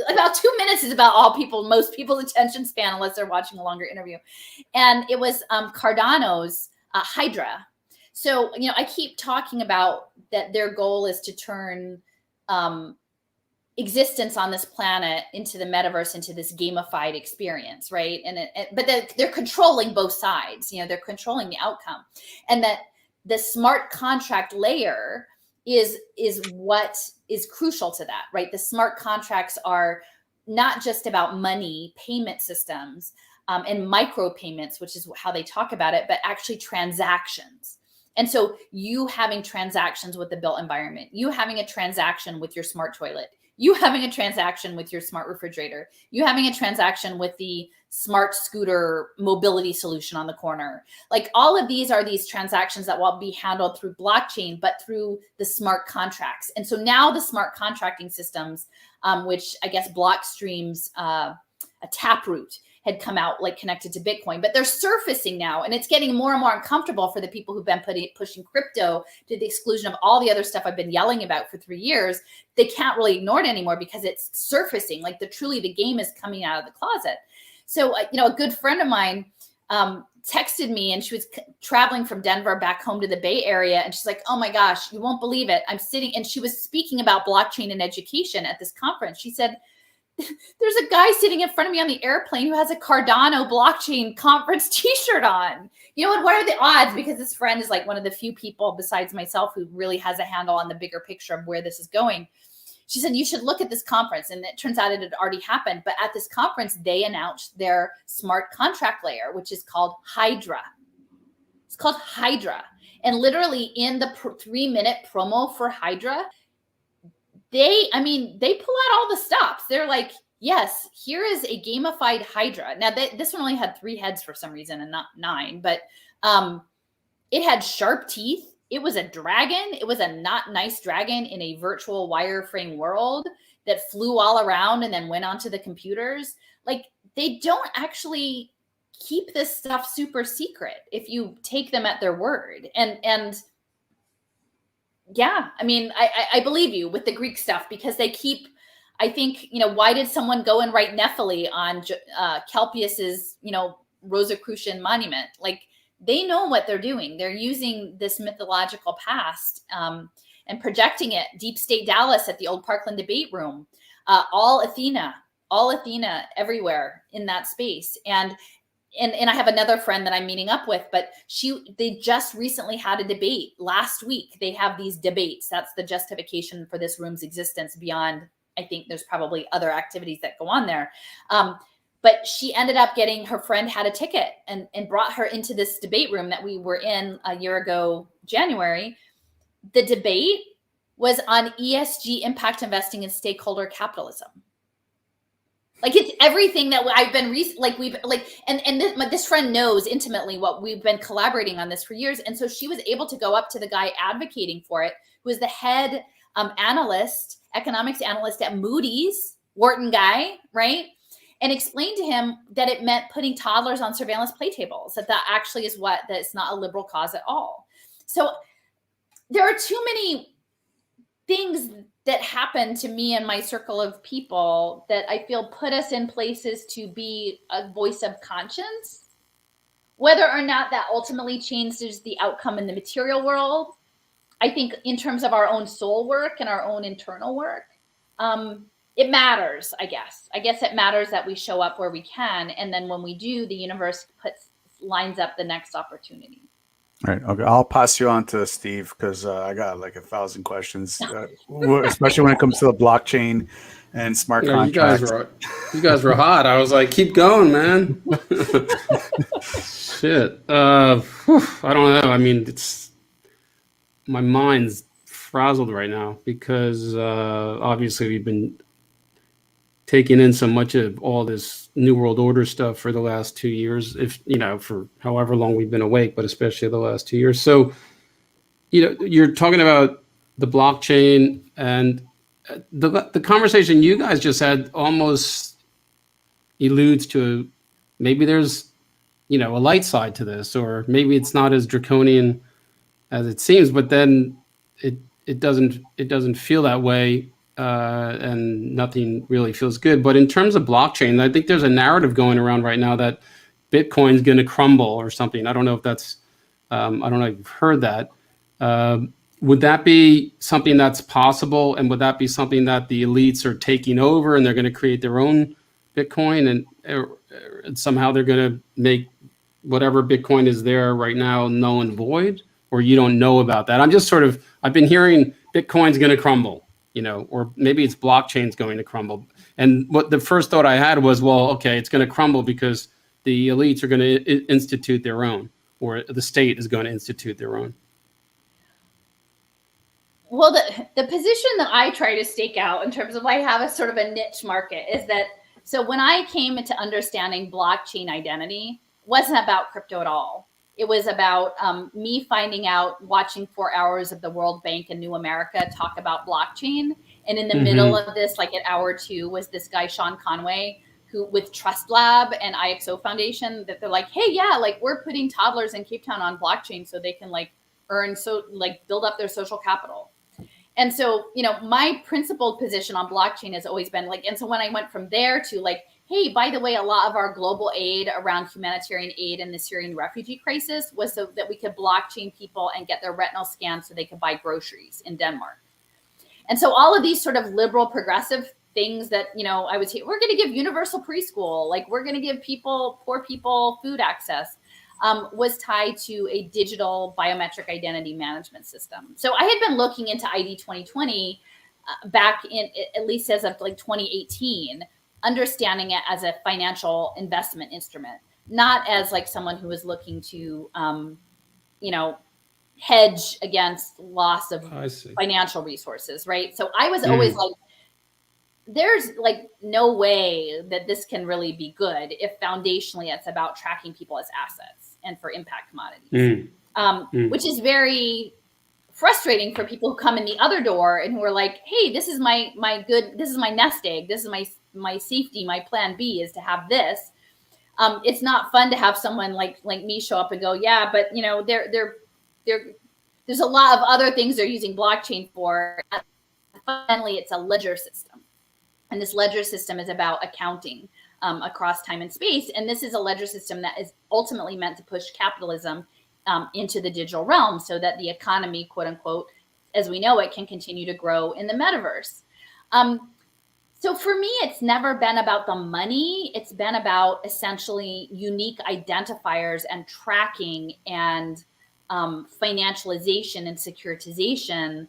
about 2 minutes is about most people's attention span unless they're watching a longer interview. And it was Cardano's Hydra. So, I keep talking about that their goal is to turn existence on this planet into the metaverse, into this gamified experience, right? But they're controlling both sides. They're controlling the outcome, and that the smart contract layer is what is crucial to that, right? The smart contracts are not just about money, payment systems, and micro payments, which is how they talk about it, but actually transactions. And so you having transactions with the built environment, you having a transaction with your smart toilet, you having a transaction with your smart refrigerator, you having a transaction with the smart scooter mobility solution on the corner. Like, all of these are these transactions that will be handled through blockchain, but through the smart contracts. And so now the smart contracting systems, which I guess Blockstream's a Taproot had come out, like, connected to Bitcoin, but they're surfacing now, and it's getting more and more uncomfortable for the people who've been pushing crypto to the exclusion of all the other stuff I've been yelling about for 3 years. They can't really ignore it anymore because it's surfacing, like the game is coming out of the closet. So, a good friend of mine texted me, and she was traveling from Denver back home to the Bay Area. And she's like, oh my gosh, you won't believe it. I'm sitting, and she was speaking about blockchain and education at this conference. She said, there's a guy sitting in front of me on the airplane who has a Cardano blockchain conference t-shirt on. And what are the odds? Because this friend is like one of the few people besides myself who really has a handle on the bigger picture of where this is going. She said, you should look at this conference. And it turns out it had already happened. But at this conference, they announced their smart contract layer, which is called Hydra. It's called Hydra. And literally in the 3-minute promo for Hydra, they pull out all the stops. They're like, yes, here is a gamified Hydra. Now, this one only had 3 heads for some reason and not 9, but it had sharp teeth. It was a dragon. It was a not nice dragon in a virtual wireframe world that flew all around and then went onto the computers. Like, they don't actually keep this stuff super secret if you take them at their word. And yeah, I believe you with the Greek stuff, because they keep, I think, why did someone go and write Nephili on Kelpius's, Rosicrucian monument? Like, they know what they're doing. They're using this mythological past and projecting it. Deep State Dallas at the old Parkland debate room, all Athena everywhere in that space. And I have another friend that I'm meeting up with, but they just recently had a debate last week. They have these debates. That's the justification for this room's existence beyond, I think there's probably other activities that go on there. But she ended up her friend had a ticket and brought her into this debate room that we were in a year ago, January. The debate was on ESG, impact investing, and stakeholder capitalism. Like, it's everything that I've been this friend knows intimately what we've been collaborating on this for years. And so she was able to go up to the guy advocating for it, who is the head economics analyst at Moody's, Wharton guy, right? And explain to him that it meant putting toddlers on surveillance play tables, that actually is that it's not a liberal cause at all. So there are too many things that happen to me and my circle of people that I feel put us in places to be a voice of conscience. Whether or not that ultimately changes the outcome in the material world, I think in terms of our own soul work and our own internal work, it matters, I guess. I guess it matters that we show up where we can. And then when we do, the universe lines up the next opportunity. All right. Okay. I'll pass you on to Steve, because I got like 1,000 questions, especially when it comes to the blockchain and smart contracts. You guys were hot. I was like, keep going, man. Shit. I don't know. My mind's frazzled right now because obviously we've been taking in so much of all this New World Order stuff for the last 2 years, for however long we've been awake, but especially the last 2 years. So, you're talking about the blockchain, and the conversation you guys just had almost alludes to maybe there's, a light side to this, or maybe it's not as draconian as it seems, but then it doesn't feel that way, and nothing really feels good. But in terms of blockchain, I think there's a narrative going around right now that Bitcoin's going to crumble or something. I don't know if that's, I don't know if you've heard that. Would that be something that's possible? And would that be something that the elites are taking over and they're going to create their own Bitcoin, and somehow they're going to make whatever Bitcoin is there right now null and void? Or you don't know about that? I've been hearing Bitcoin's going to crumble, or maybe it's blockchain's going to crumble. And what the first thought I had was, well, okay, it's going to crumble because the elites are going to institute their own, or the state is going to institute their own. Well, the position that I try to stake out in terms of I have a sort of a niche market is that, so when I came into understanding blockchain identity, it wasn't about crypto at all. It was about me finding out, watching 4 hours of the World Bank and New America talk about blockchain. And in the middle of this, like at hour 2, was this guy, Sean Conway, who with Trust Lab and IXO Foundation, that they're like, hey, yeah, like we're putting toddlers in Cape Town on blockchain so they can build up their social capital. And so, my principled position on blockchain has always been like, and so when I went from there to like, hey, by the way, a lot of our global aid around humanitarian aid in the Syrian refugee crisis was so that we could blockchain people and get their retinal scanned so they could buy groceries in Denmark. And so all of these sort of liberal progressive things that, I would say, we're going to give universal preschool, like we're going to give poor people food access, was tied to a digital biometric identity management system. So I had been looking into ID 2020 back in, at least as of like 2018, understanding it as a financial investment instrument, not as like someone who was looking to, hedge against loss of financial resources, right? So I was always like, there's like no way that this can really be good if foundationally it's about tracking people as assets and for impact commodities, which is very frustrating for people who come in the other door and who are like, hey, this is my nest egg. This is my safety. My plan B is to have this. It's not fun to have someone like me show up and go, yeah, but there's a lot of other things they're using blockchain for. Finally, it's a ledger system. And this ledger system is about accounting across time and space. And this is a ledger system that is ultimately meant to push capitalism into the digital realm so that the economy, quote unquote, as we know it, can continue to grow in the metaverse. So for me, it's never been about the money. It's been about essentially unique identifiers and tracking and financialization and securitization.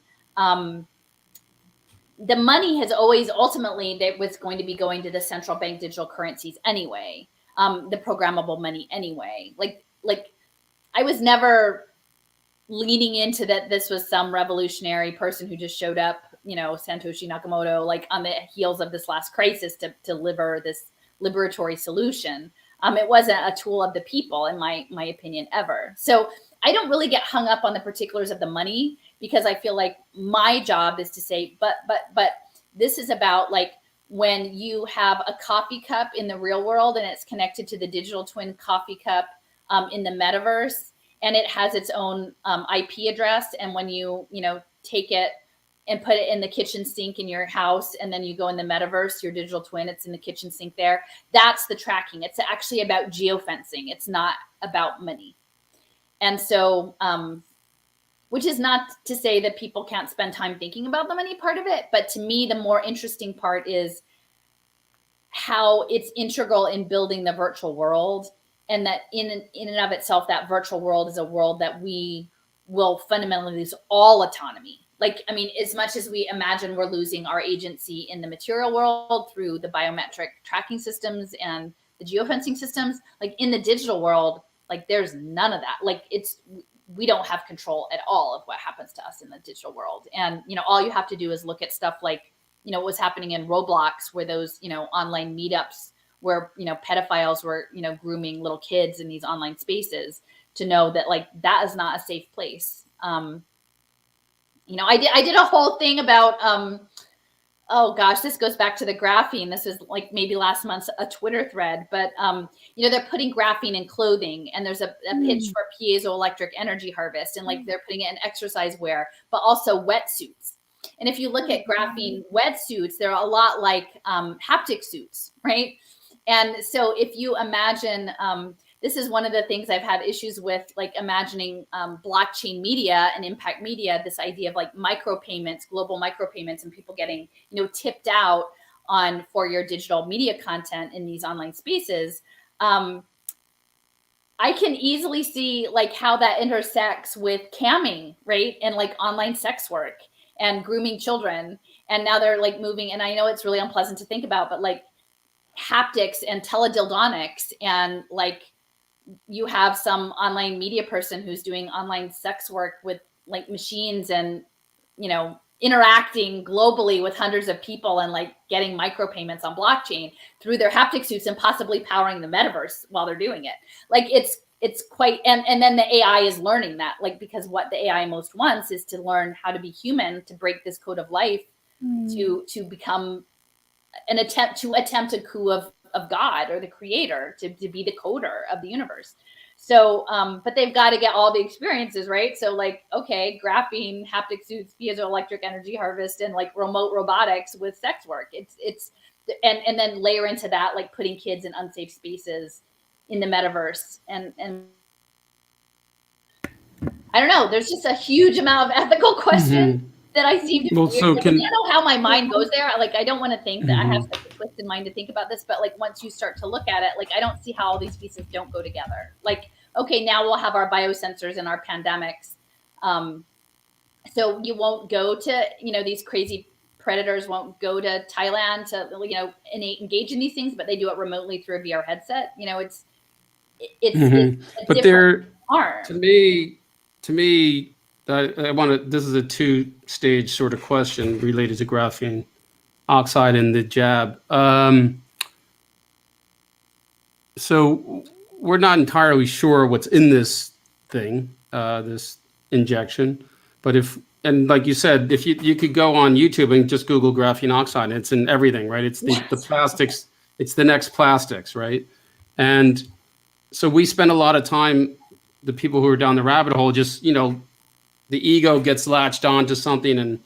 The money has always ultimately that was going to be going to the central bank digital currencies anyway, the programmable money anyway. Like I was never leaning into that this was some revolutionary person who just showed up, Satoshi Nakamoto, like on the heels of this last crisis to deliver this liberatory solution. It wasn't a tool of the people, in my opinion, ever. So I don't really get hung up on the particulars of the money, because I feel like my job is to say, but this is about like when you have a coffee cup in the real world and it's connected to the digital twin coffee cup in the metaverse, and it has its own IP address. And when you take it and put it in the kitchen sink in your house, and then you go in the metaverse, your digital twin, it's in the kitchen sink there. That's the tracking. It's actually about geofencing. It's not about money. And so, which is not to say that people can't spend time thinking about the money part of it. But to me, the more interesting part is how it's integral in building the virtual world. And that in and of itself, that virtual world is a world that we will fundamentally lose all autonomy. Like, I mean, as much as we imagine we're losing our agency in the material world through the biometric tracking systems and the geofencing systems, like in the digital world, like there's none of that. Like we don't have control at all of what happens to us in the digital world. And, all you have to do is look at stuff like, what was happening in Roblox, where those, online meetups where, pedophiles were, grooming little kids in these online spaces, to know that like, that is not a safe place. I did a whole thing about, Oh gosh, this goes back to the graphene. This is like maybe last month's a Twitter thread, but they're putting graphene in clothing, and there's a pitch for piezoelectric energy harvest, and like they're putting it in exercise wear, but also wetsuits. And if you look at graphene wetsuits, they're a lot like haptic suits, right? And so if you imagine, this is one of the things I've had issues with, like imagining blockchain media and impact media, this idea of like micropayments, global micropayments, and people getting, tipped out for your digital media content in these online spaces. I can easily see like how that intersects with camming, right? And like online sex work and grooming children. And now they're like moving, and I know it's really unpleasant to think about, but like haptics and teledildonics, and like you have some online media person who's doing online sex work with like machines and, interacting globally with hundreds of people and like getting micropayments on blockchain through their haptic suits and possibly powering the metaverse while they're doing it. Like it's quite, and then the AI is learning that, like, because what the AI most wants is to learn how to be human, to break this code of life, to become an attempt a coup of God or the creator, to be the coder of the universe. So, but they've got to get all the experiences, right? So like, okay, graphene, haptic suits, piezoelectric energy harvest, and like remote robotics with sex work. And then layer into that, like putting kids in unsafe spaces in the metaverse. And I don't know, there's just a huge amount of ethical questions that I seem to I don't know how my mind goes there. Like, I don't want to think that I have such a twisted mind to think about this, but like once you start to look at it, like I don't see how all these pieces don't go together. Like, okay, now we'll have our biosensors and our pandemics. So you won't go to, these crazy predators won't go to Thailand to, engage in these things, but they do it remotely through a VR headset. It's but they're harm. To me, I want to. This is a two-stage sort of question related to graphene oxide and the jab. So we're not entirely sure what's in this thing, this injection. But and like you said, if you could go on YouTube and just Google graphene oxide, it's in everything, right? It's the plastics. It's the next plastics, right? And so we spend a lot of time, the people who are down the rabbit hole, just, the ego gets latched onto something, and,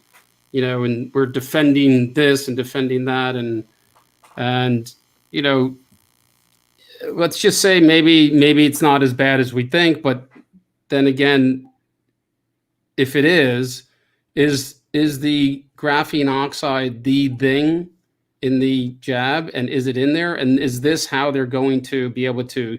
and we're defending this and defending that. And, let's just say maybe it's not as bad as we think. But then again, if it is the graphene oxide the thing in the jab, and is it in there? And is this how they're going to be able to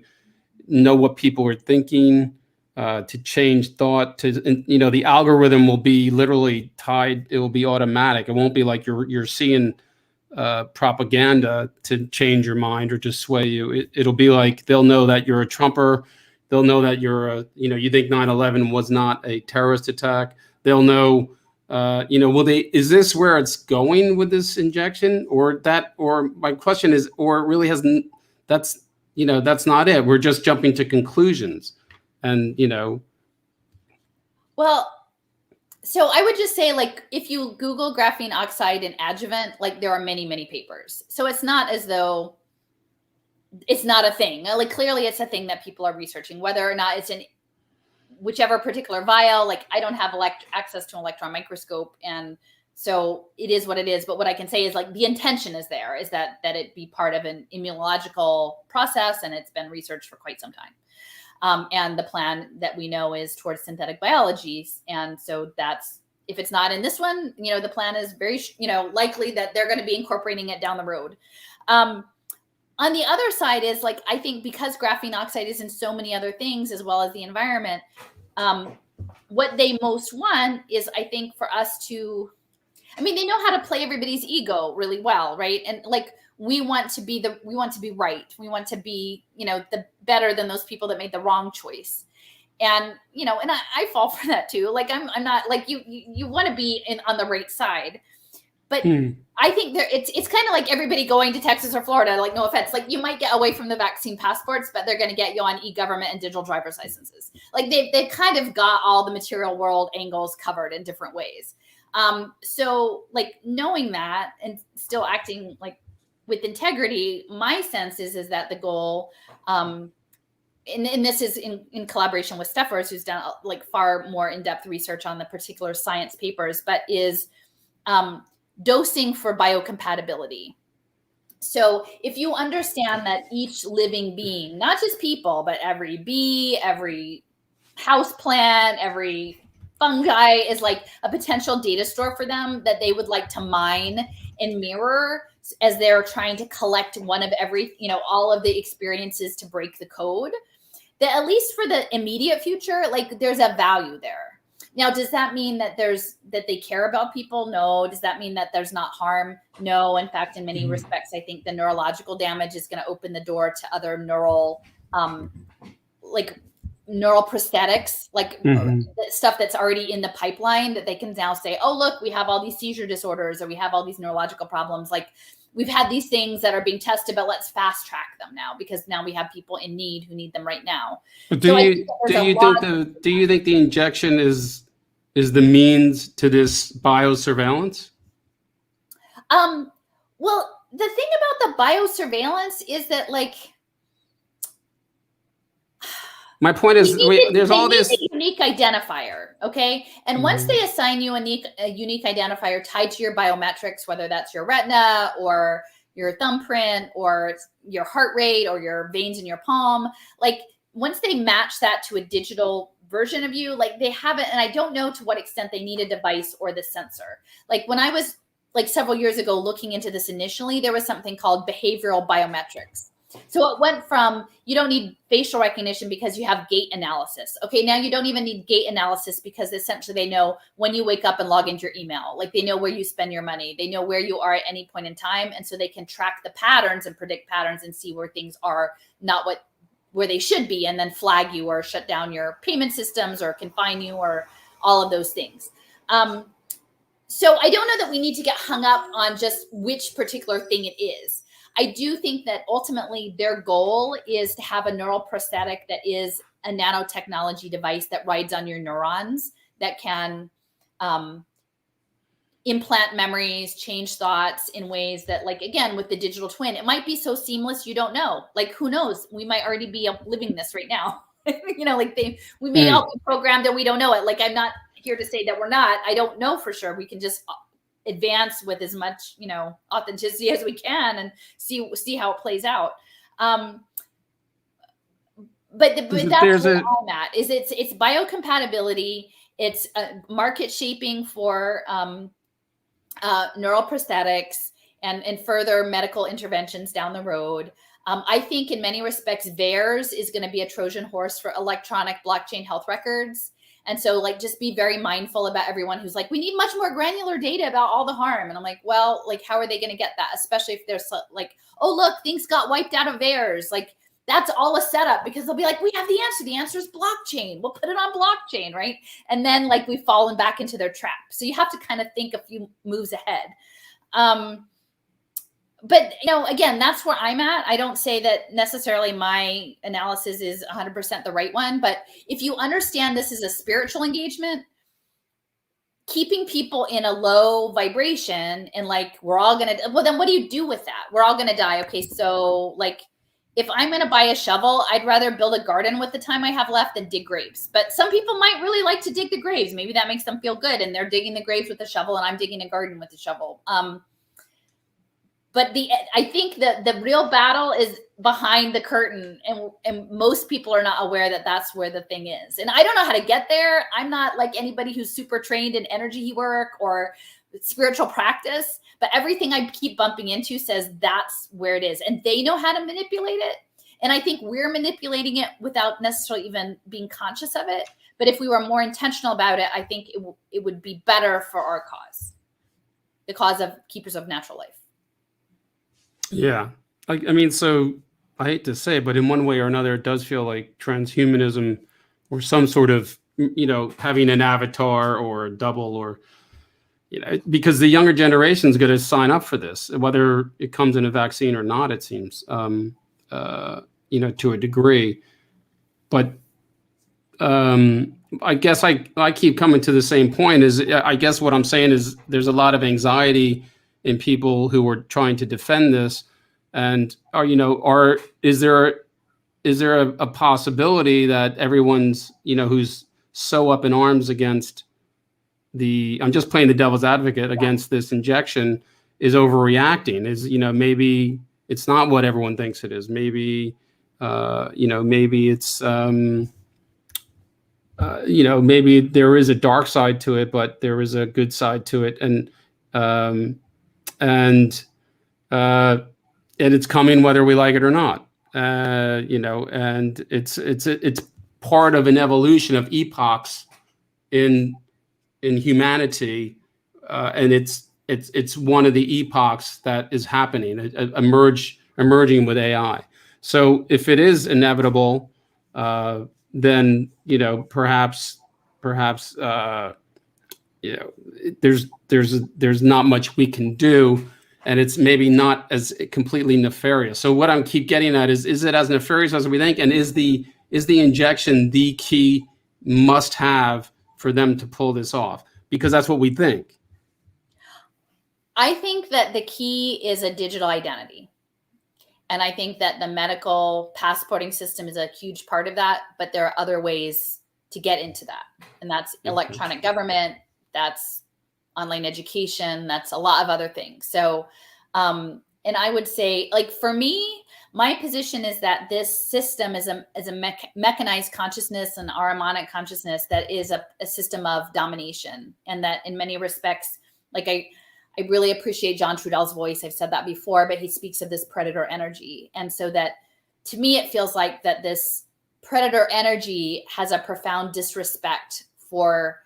know what people are thinking, to change thought, the algorithm will be literally tied. It will be automatic. It won't be like you're seeing propaganda to change your mind or to sway you. It'll be like they'll know that you're a Trumper. They'll know that you're you think 9/11 was not a terrorist attack. They'll know, is this where it's going with this injection, or my question is, or it really hasn't, that's not it. We're just jumping to conclusions. And, Well, so I would just say, like, if you Google graphene oxide and adjuvant, like there are many, many papers. So it's not as though it's not a thing. Like, clearly it's a thing that people are researching, whether or not it's in whichever particular vial. Like, I don't have access to an electron microscope, and so it is what it is. But what I can say is, like, the intention is there, is that it be part of an immunological process, and it's been researched for quite some time. And the plan that we know is towards synthetic biologies. And so that's, if it's not in this one, the plan is very, likely that they're going to be incorporating it down the road. On the other side is, like, I think because graphene oxide is in so many other things as well as the environment, what they most want is, I think, for us to, they know how to play everybody's ego really well, right? And like, we want to be right. We want to be, the better than those people that made the wrong choice. And, and I fall for that too. Like, I'm not like you want to be on the right side, but I think it's kind of like everybody going to Texas or Florida, like, no offense, like, you might get away from the vaccine passports, but they're going to get you on e-government and digital driver's licenses. Like, they've kind of got all the material world angles covered in different ways. So like knowing that and still acting like with integrity, my sense is that the goal, and this is in collaboration with Steffers, who's done like far more in-depth research on the particular science papers, but is dosing for biocompatibility. So if you understand that each living being, not just people, but every bee, every house plant, every fungi is like a potential data store for them that they would like to mine and mirror as they're trying to collect one of every, all of the experiences to break the code, that at least for the immediate future, like there's a value there. Now, does that mean that they care about people? No. Does that mean that there's not harm? No. In fact, in many respects, I think the neurological damage is going to open the door to other neural prosthetics, like stuff that's already in the pipeline that they can now say, oh, look, we have all these seizure disorders or we have all these neurological problems. Like we've had these things that are being tested, but let's fast track them now because now we have people in need who need them right now. But do you think the injection is the means to this biosurveillance? Well, the thing about the biosurveillance is that, like, my point is, there's all this a unique identifier, okay? And once they assign you a unique identifier tied to your biometrics, whether that's your retina or your thumbprint or your heart rate or your veins in your palm, like once they match that to a digital version of you, like they haven't, and I don't know to what extent they need a device or the sensor. Like when I was like several years ago looking into this initially, there was something called behavioral biometrics. So it went from, you don't need facial recognition because you have gait analysis. Okay, now you don't even need gait analysis because essentially they know when you wake up and log into your email, like they know where you spend your money. They know where you are at any point in time. And so they can track the patterns and predict patterns and see where things are not where they should be, and then flag you or shut down your payment systems or confine you or all of those things. So I don't know that we need to get hung up on just which particular thing it is. I do think that ultimately their goal is to have a neural prosthetic that is a nanotechnology device that rides on your neurons that can implant memories, change thoughts in ways that, like, again, with the digital twin, it might be so seamless, you don't know. Like, who knows? We might already be living this right now. We may all be programmed and we don't know it. Like, I'm not here to say that we're not. I don't know for sure. We can just advance with as much, authenticity as we can and see how it plays out. But that's where I'm at. Is it's biocompatibility. It's market shaping for neural prosthetics and further medical interventions down the road. I think in many respects, VAERS is going to be a Trojan horse for electronic blockchain health records. And so, like, just be very mindful about everyone who's like, we need much more granular data about all the harm. And I'm like, well, like, how are they going to get that? Especially if there's like, oh, look, things got wiped out of VAERS. Like, that's all a setup because they'll be like, we have the answer. The answer is blockchain. We'll put it on blockchain, right? And then, like, we've fallen back into their trap. So you have to kind of think a few moves ahead. But, again, that's where I'm at. I don't say that necessarily my analysis is 100% the right one. But if you understand this is a spiritual engagement, keeping people in a low vibration and like, we're all going to, well, then what do you do with that? We're all going to die. Okay, so like, if I'm going to buy a shovel, I'd rather build a garden with the time I have left than dig graves. But some people might really like to dig the graves. Maybe that makes them feel good. And they're digging the graves with a shovel and I'm digging a garden with a shovel. But I think that the real battle is behind the curtain, and most people are not aware that that's where the thing is. And I don't know how to get there. I'm not like anybody who's super trained in energy work or spiritual practice, but everything I keep bumping into says that's where it is. And they know how to manipulate it. And I think we're manipulating it without necessarily even being conscious of it. But if we were more intentional about it, I think it would be better for our cause, the cause of keepers of natural life. Yeah. I mean, so I hate to say it, but in one way or another, it does feel like transhumanism or some sort of, having an avatar or a double or, because the younger generation is going to sign up for this, whether it comes in a vaccine or not, it seems, to a degree. But I guess I keep coming to the same point. Is I guess what I'm saying is there's a lot of anxiety in people who are trying to defend this, and is there a possibility that everyone's who's so up in arms against I'm just playing the devil's advocate against this injection is overreacting? Is maybe it's not what everyone thinks it is. Maybe maybe it's maybe there is a dark side to it, but there is a good side to it, and and it's coming whether we like it or not. And it's part of an evolution of epochs in humanity, and it's one of the epochs that is happening, emerging with AI. So if it is inevitable, then perhaps there's not much we can do, and it's maybe not as completely nefarious. So what I keep getting at is it as nefarious as we think, and is the injection the key must-have for them to pull this off? Because that's what we think. I think that the key is a digital identity. And I think that the medical passporting system is a huge part of that, but there are other ways to get into that. And that's electronic government, that's online education, that's a lot of other things. So, and I would say, like, for me, my position is that this system is a mechanized consciousness and harmonic consciousness that is a system of domination. And that in many respects, like I really appreciate John Trudell's voice. I've said that before, but he speaks of this predator energy. And so that, to me, it feels like that this predator energy has a profound disrespect for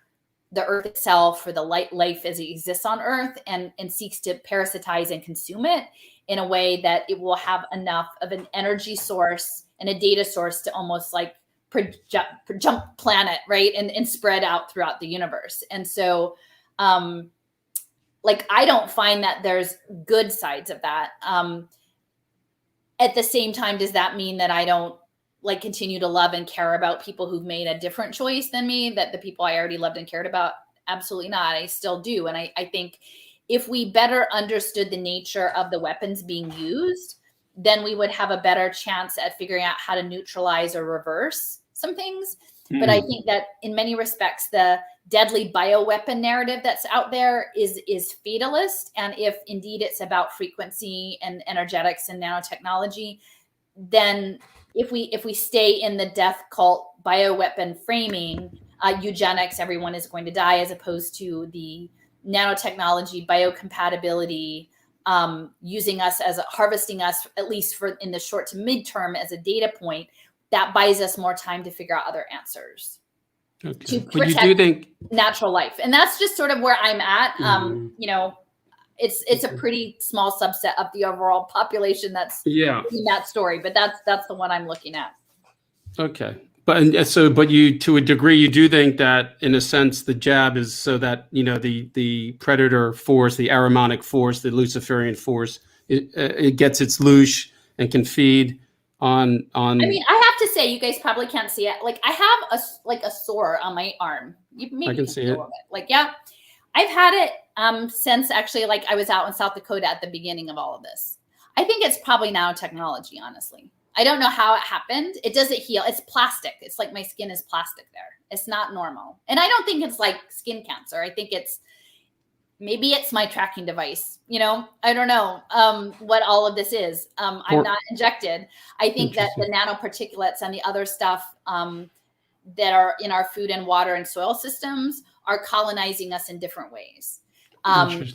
the earth itself, for the life as it exists on earth, and seeks to parasitize and consume it in a way that it will have enough of an energy source and a data source to almost like jump planet, right? And spread out throughout the universe. And so, like, I don't find that there's good sides of that. At the same time, does that mean that I don't like continue to love and care about people who've made a different choice than me, that the people I already loved and cared about? Absolutely not. I still do. And I think if we better understood the nature of the weapons being used, then we would have a better chance at figuring out how to neutralize or reverse some things. But I think that in many respects, the deadly bioweapon narrative that's out there is fatalist. And if indeed it's about frequency and energetics and nanotechnology, then if we stay in the death cult bioweapon framing, eugenics, everyone is going to die, as opposed to the nanotechnology, biocompatibility, using us harvesting us, at least for in the short to midterm, as a data point, that buys us more time to figure out other answers. Okay. To protect natural life. And that's just sort of where I'm at. It's a pretty small subset of the overall population that's in that story, but that's the one I'm looking at. Okay. But you, to a degree, you do think that, in a sense, the jab is so that, the predator force, the Ahrimanic force, the Luciferian force, it gets its loosh and can feed on. I mean, I have to say, you guys probably can't see it. Like, I have a sore on my arm. I can see it. Like, yeah, I've had it since actually, like, I was out in South Dakota at the beginning of all of this. I think it's probably nanotechnology, honestly. I don't know how it happened. It doesn't heal. It's plastic. It's like my skin is plastic there. It's not normal. And I don't think it's like skin cancer. I think maybe it's my tracking device. I don't know what all of this is. I'm not injected. I think that the nanoparticulates and the other stuff that are in our food and water and soil systems are colonizing us in different ways.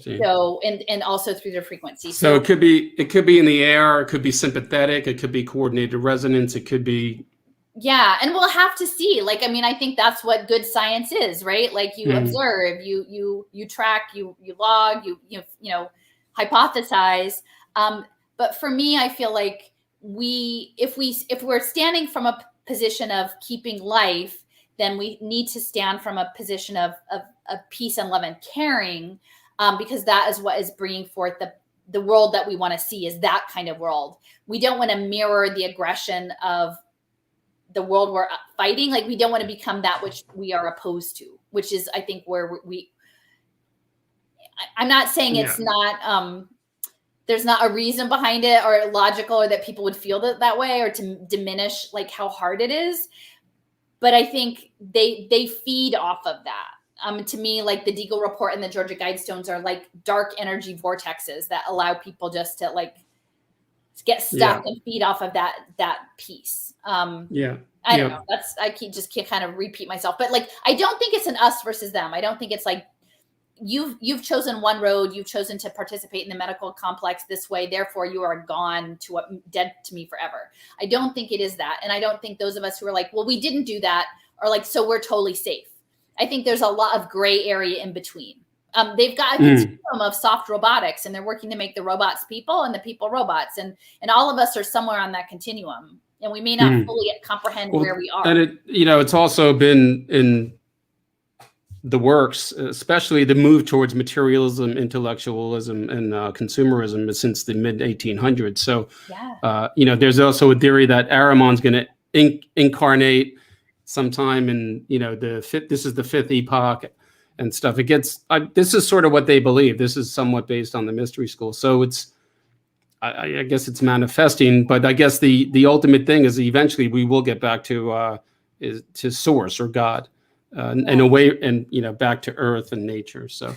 So, and also through their frequency. So it could be in the air. It could be sympathetic. It could be coordinated resonance. It could be. Yeah. And we'll have to see. Like, I mean, I think that's what good science is, right? Like, you observe, you track, you log, you hypothesize. But for me, I feel like if we're standing from a position of keeping life, then we need to stand from a position of peace and love and caring, because that is what is bringing forth the world that we want to see, is that kind of world. We don't want to mirror the aggression of the world we're fighting. Like, we don't want to become that which we are opposed to, which is, I think, where I'm not saying it's not, there's not a reason behind it or logical, or that people would feel that way, or to diminish like how hard it is. But I think they feed off of that. To me, like the Deagle Report and the Georgia Guidestones are like dark energy vortexes that allow people just to like get stuck and feed off of that piece. I don't know. I can't kind of repeat myself, but like, I don't think it's an us versus them. I don't think it's like you've chosen one road, you've chosen to participate in the medical complex this way, therefore you are gone to dead to me forever. I don't think it is that. And I don't think those of us who are like, well, we didn't do that, are like, so we're totally safe. I think there's a lot of gray area in between. They've got a continuum of soft robotics, and they're working to make the robots people and the people robots. And all of us are somewhere on that continuum, and we may not fully comprehend where we are. And it's also been in the works, especially the move towards materialism, intellectualism, and consumerism since the mid 1800s. So, there's also a theory that Ahriman's going to incarnate sometime in, this is the fifth epoch and stuff. It gets, this is sort of what they believe. This is somewhat based on the mystery school. So it's, I guess it's manifesting, but I guess the ultimate thing is eventually we will get back to source or God. In a way, and back to earth and nature. So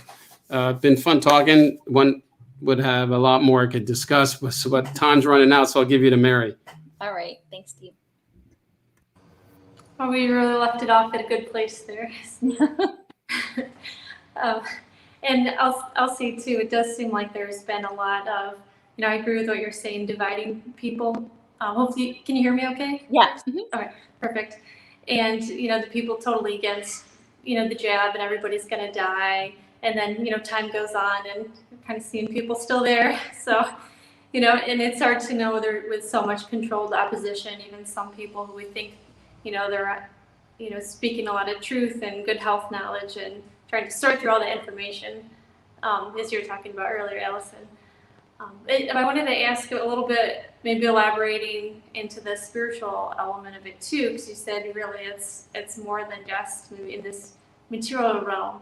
been fun talking. One would have a lot more I could discuss, but time's running out, so I'll give you to Mary. All right, thanks, Steve. Well, we really left it off at a good place there. And I'll say too, it does seem like there's been a lot of, I agree with what you're saying, dividing people. Hopefully, can you hear me okay? Yeah. All right, perfect. And, the people totally against, the jab, and everybody's going to die. And then, time goes on, and you're kind of seeing people still there. So, and it's hard to know there with so much controlled opposition, even some people who we think, they're, speaking a lot of truth and good health knowledge and trying to sort through all the information, as you were talking about earlier, Allison. And I wanted to ask a little bit, maybe elaborating into the spiritual element of it too, because you said really it's more than just in this material realm.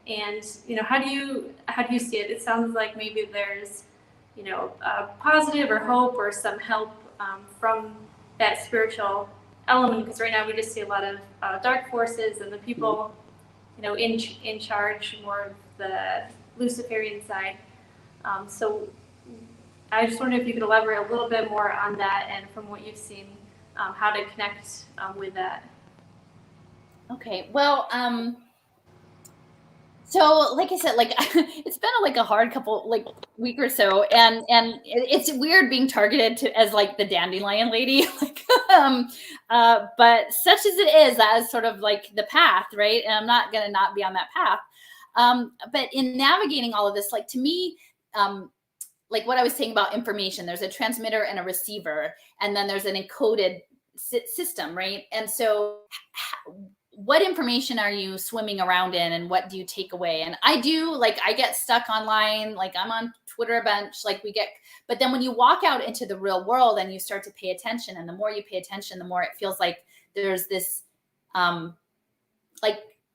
And how do you see it? It sounds like maybe there's a positive or hope or some help from that spiritual element, because right now we just see a lot of dark forces and the people in charge, more of the Luciferian side. So I just wondered if you could elaborate a little bit more on that, and from what you've seen, how to connect with that. Well, so like I said, like it's been like a hard couple week or so, and it's weird being targeted as like the dandelion lady, but such as it is, that is sort of like the path, right? And I'm not gonna not be on that path. But in navigating all of this, like to me, like what I was saying about information, there's a transmitter and a receiver, and then there's an encoded system, right? And so what information are you swimming around in, and what do you take away? And I get stuck online, like I'm on Twitter a bunch, but then when you walk out into the real world and you start to pay attention, and the more you pay attention, the more it feels like there's this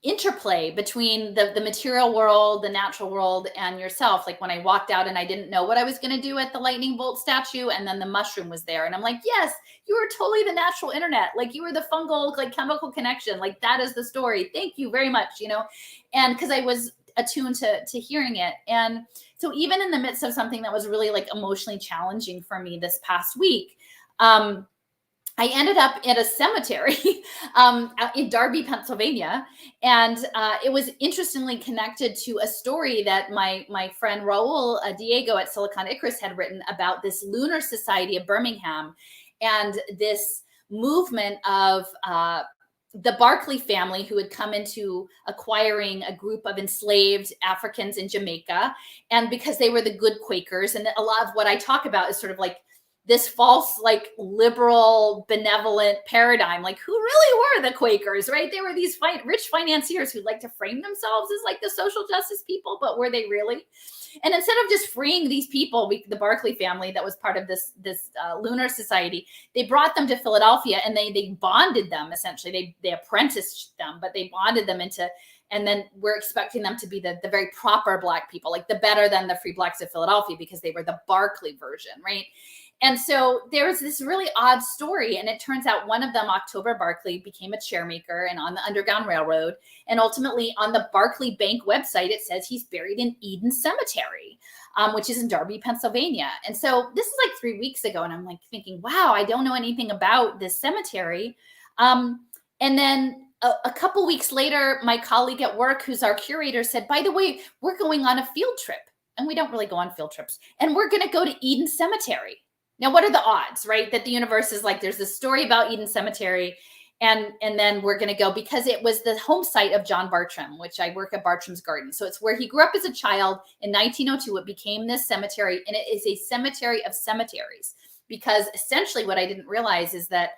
interplay between the material world, the natural world, and yourself. Like when I walked out and I didn't know what I was going to do at the lightning bolt statue, and then the mushroom was there, and I'm like, yes, you were totally the natural internet. Like you were the fungal, chemical connection. Like that is the story. Thank you very much. And because I was attuned to hearing it. And so even in the midst of something that was really emotionally challenging for me this past week, I ended up at a cemetery in Darby, Pennsylvania, and it was interestingly connected to a story that my friend Raul Diego at Silicon Icarus had written about this lunar society of Birmingham, and this movement of the Barclay family, who had come into acquiring a group of enslaved Africans in Jamaica, and because they were the good Quakers, and a lot of what I talk about is sort of like this false, like, liberal, benevolent paradigm. Like, who really were the Quakers, right? They were these rich financiers who like to frame themselves as like the social justice people, but were they really? And instead of just freeing these people, the Barclay family that was part of this lunar society, they brought them to Philadelphia and they bonded them, essentially. They apprenticed them, but they bonded them into, and then we're expecting them to be the very proper Black people, like the better than the Free Blacks of Philadelphia, because they were the Barclay version, right? And so there was this really odd story. And it turns out one of them, October Barclay, became a chairmaker and on the Underground Railroad. And ultimately on the Barclay Bank website, it says he's buried in Eden Cemetery, which is in Darby, Pennsylvania. And so this is like 3 weeks ago. And I'm like thinking, wow, I don't know anything about this cemetery. And then a couple weeks later, my colleague at work, who's our curator, said, by the way, we're going on a field trip. And we don't really go on field trips. And we're going to go to Eden Cemetery. Now, what are the odds, right? That the universe is like, there's this story about Eden Cemetery, and then we're going to go, because it was the home site of John Bartram, which I work at Bartram's Garden. So it's where he grew up as a child. In 1902, it became this cemetery, and it is a cemetery of cemeteries, because essentially what I didn't realize is that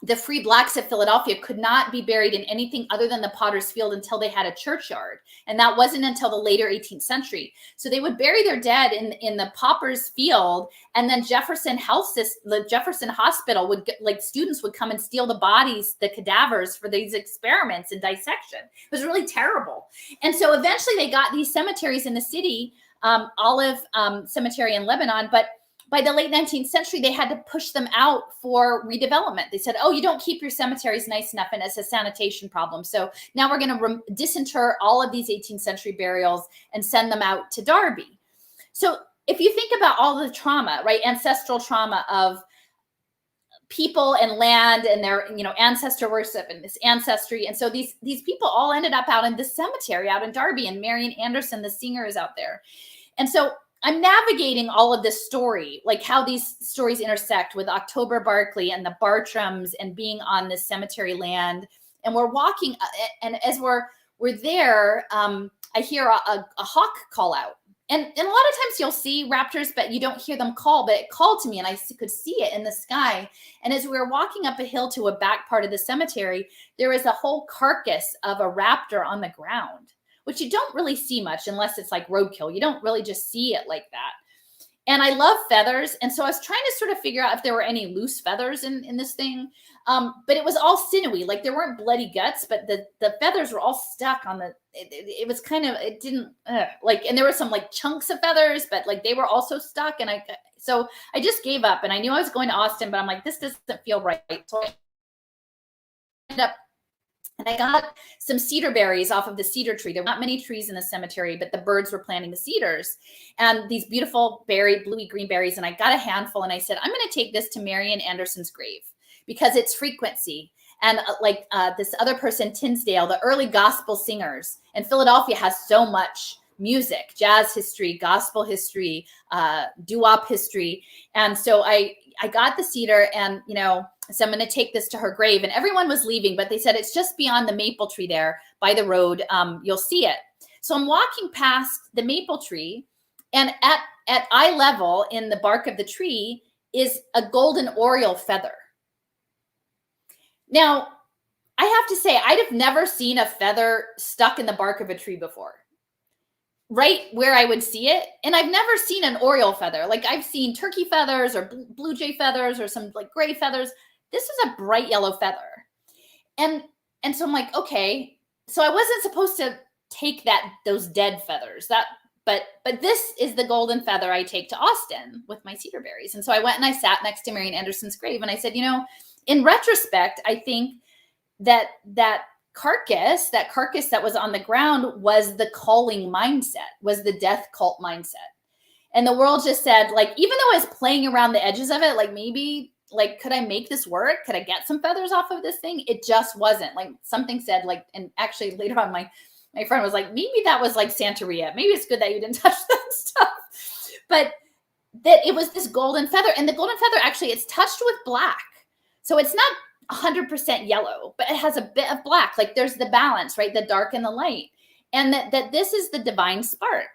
the Free Blacks of Philadelphia could not be buried in anything other than the Potter's Field until they had a churchyard. And that wasn't until the later 18th century. So they would bury their dead in the Pauper's Field, and then the Jefferson Hospital would, like, students would come and steal the bodies, the cadavers, for these experiments and dissection. It was really terrible. And so eventually they got these cemeteries in the city, Olive Cemetery in Lebanon, but by the late 19th century, they had to push them out for redevelopment. They said, oh, you don't keep your cemeteries nice enough, and it's a sanitation problem. So now we're going to disinter all of these 18th century burials and send them out to Darby. So if you think about all the trauma, right, ancestral trauma of people and land and their, ancestor worship and this ancestry. And so these people all ended up out in this cemetery out in Darby, and Marian Anderson, the singer, is out there. And so I'm navigating all of this story, like how these stories intersect with October Barclay and the Bartrams and being on this cemetery land. And we're walking, and as we're there, I hear a hawk call out. And a lot of times you'll see raptors, but you don't hear them call. But it called to me, and I could see it in the sky. And as we were walking up a hill to a back part of the cemetery, there was a whole carcass of a raptor on the ground, which you don't really see much unless it's like roadkill. You don't really just see it like that. And I love feathers. And so I was trying to sort of figure out if there were any loose feathers in this thing. But it was all sinewy. Like, there weren't bloody guts, but the feathers were all stuck on the, it was kind of, it didn't like, and there were some like chunks of feathers, but like they were also stuck. And so I just gave up, and I knew I was going to Austin, but I'm like, this doesn't feel right. So I ended up, and I got some cedar berries off of the cedar tree. There were not many trees in the cemetery, but the birds were planting the cedars, and these beautiful bluey green berries. And I got a handful, and I said, I'm going to take this to Marian Anderson's grave, because it's frequency. And this other person, Tinsdale, the early gospel singers, and Philadelphia has so much music, jazz history, gospel history, doo-wop history. And so I got the cedar, and, so I'm going to take this to her grave. And everyone was leaving, but they said, it's just beyond the maple tree there by the road. You'll see it. So I'm walking past the maple tree, and at eye level in the bark of the tree is a golden oriole feather. Now, I have to say, I'd have never seen a feather stuck in the bark of a tree before, right where I would see it. And I've never seen an oriole feather. Like, I've seen turkey feathers or blue jay feathers or some like gray feathers. This was a bright yellow feather. And so I'm like, okay, so I wasn't supposed to take those dead feathers, but this is the golden feather I take to Austin with my cedar berries. And so I went and I sat next to Marian Anderson's grave, and I said, in retrospect, I think that carcass that was on the ground was the culling mindset, was the death cult mindset. And the world just said, like, even though I was playing around the edges of it, like, maybe, like, could I make this work? Could I get some feathers off of this thing? It just wasn't. Like, something said, like, and actually later on, my friend was like, maybe that was like Santeria. Maybe it's good that you didn't touch that stuff. But that it was this golden feather. And the golden feather, actually, it's touched with black. So it's not 100% yellow, but it has a bit of black. Like, there's the balance, right? The dark and the light. And that this is the divine spark.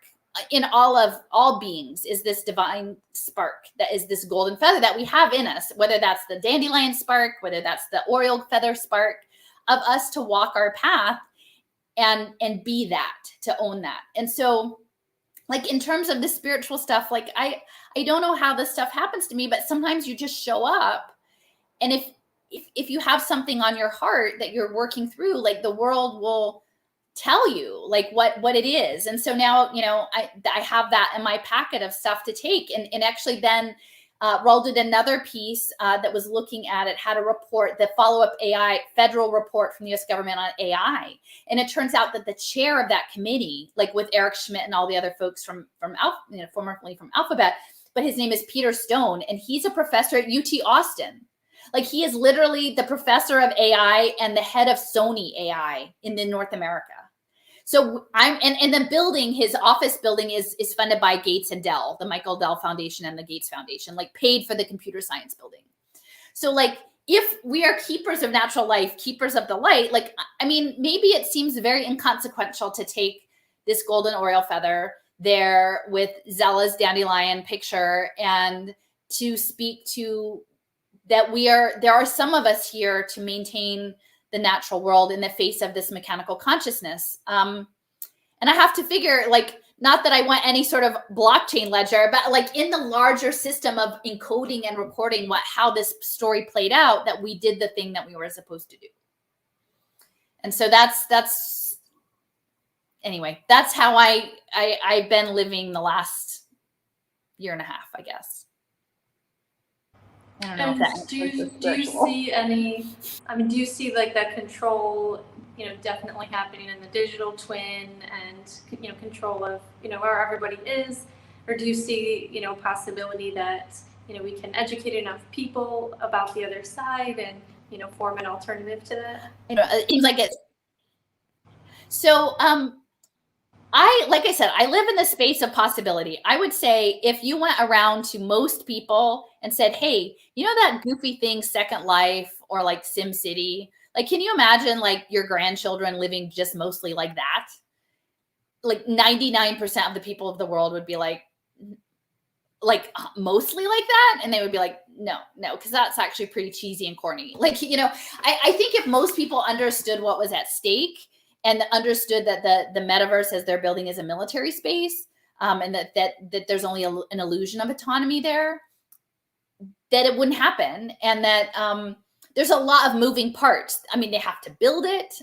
in all beings is this divine spark that is this golden feather that we have in us, whether that's the dandelion spark, whether that's the oriole feather spark, of us to walk our path and be that, to own that. And so, like, in terms of the spiritual stuff, like I don't know how this stuff happens to me, but sometimes you just show up, and if you have something on your heart that you're working through, like, the world will tell you like what it is. And so now, you know, I have that in my packet of stuff to take, and actually then Raul did another piece that was looking at it, had a report, the follow-up AI federal report from the US government on AI. And it turns out that the chair of that committee, like with Eric Schmidt and all the other folks from formerly from Alphabet, but his name is Peter Stone, and he's a professor at UT Austin. Like, he is literally the professor of AI and the head of Sony AI in North America. So and the building, his office building is funded by Gates and Dell, the Michael Dell Foundation and the Gates Foundation, like, paid for the computer science building. So, like, if we are keepers of natural life, keepers of the light, like, I mean, maybe it seems very inconsequential to take this golden oriole feather there with Zella's dandelion picture and to speak to that there are some of us here to maintain the natural world in the face of this mechanical consciousness. And I have to figure, like, not that I want any sort of blockchain ledger, but like in the larger system of encoding and recording how this story played out, that we did the thing that we were supposed to do. And so that's anyway, that's how I've been living the last year and a half, I guess. I don't know if that do you see any, I mean, do you see like that control, you know, definitely happening in the digital twin and, you know, control of, you know, where everybody is? Or do you see, you know, possibility that, you know, we can educate enough people about the other side and, you know, form an alternative to that? You know, it seems like it. So, like I said, I live in the space of possibility. I would say if you went around to most people and said, hey, you know that goofy thing, Second Life or like Sim City? Like, can you imagine like your grandchildren living just mostly like that? Like 99% of the people of the world would be like mostly like that. And they would be like, no, because that's actually pretty cheesy and corny. Like, you know, I think if most people understood what was at stake and understood that the metaverse as they're building is a military space, and that there's only an illusion of autonomy there, that it wouldn't happen. And that there's a lot of moving parts. I mean, they have to build it.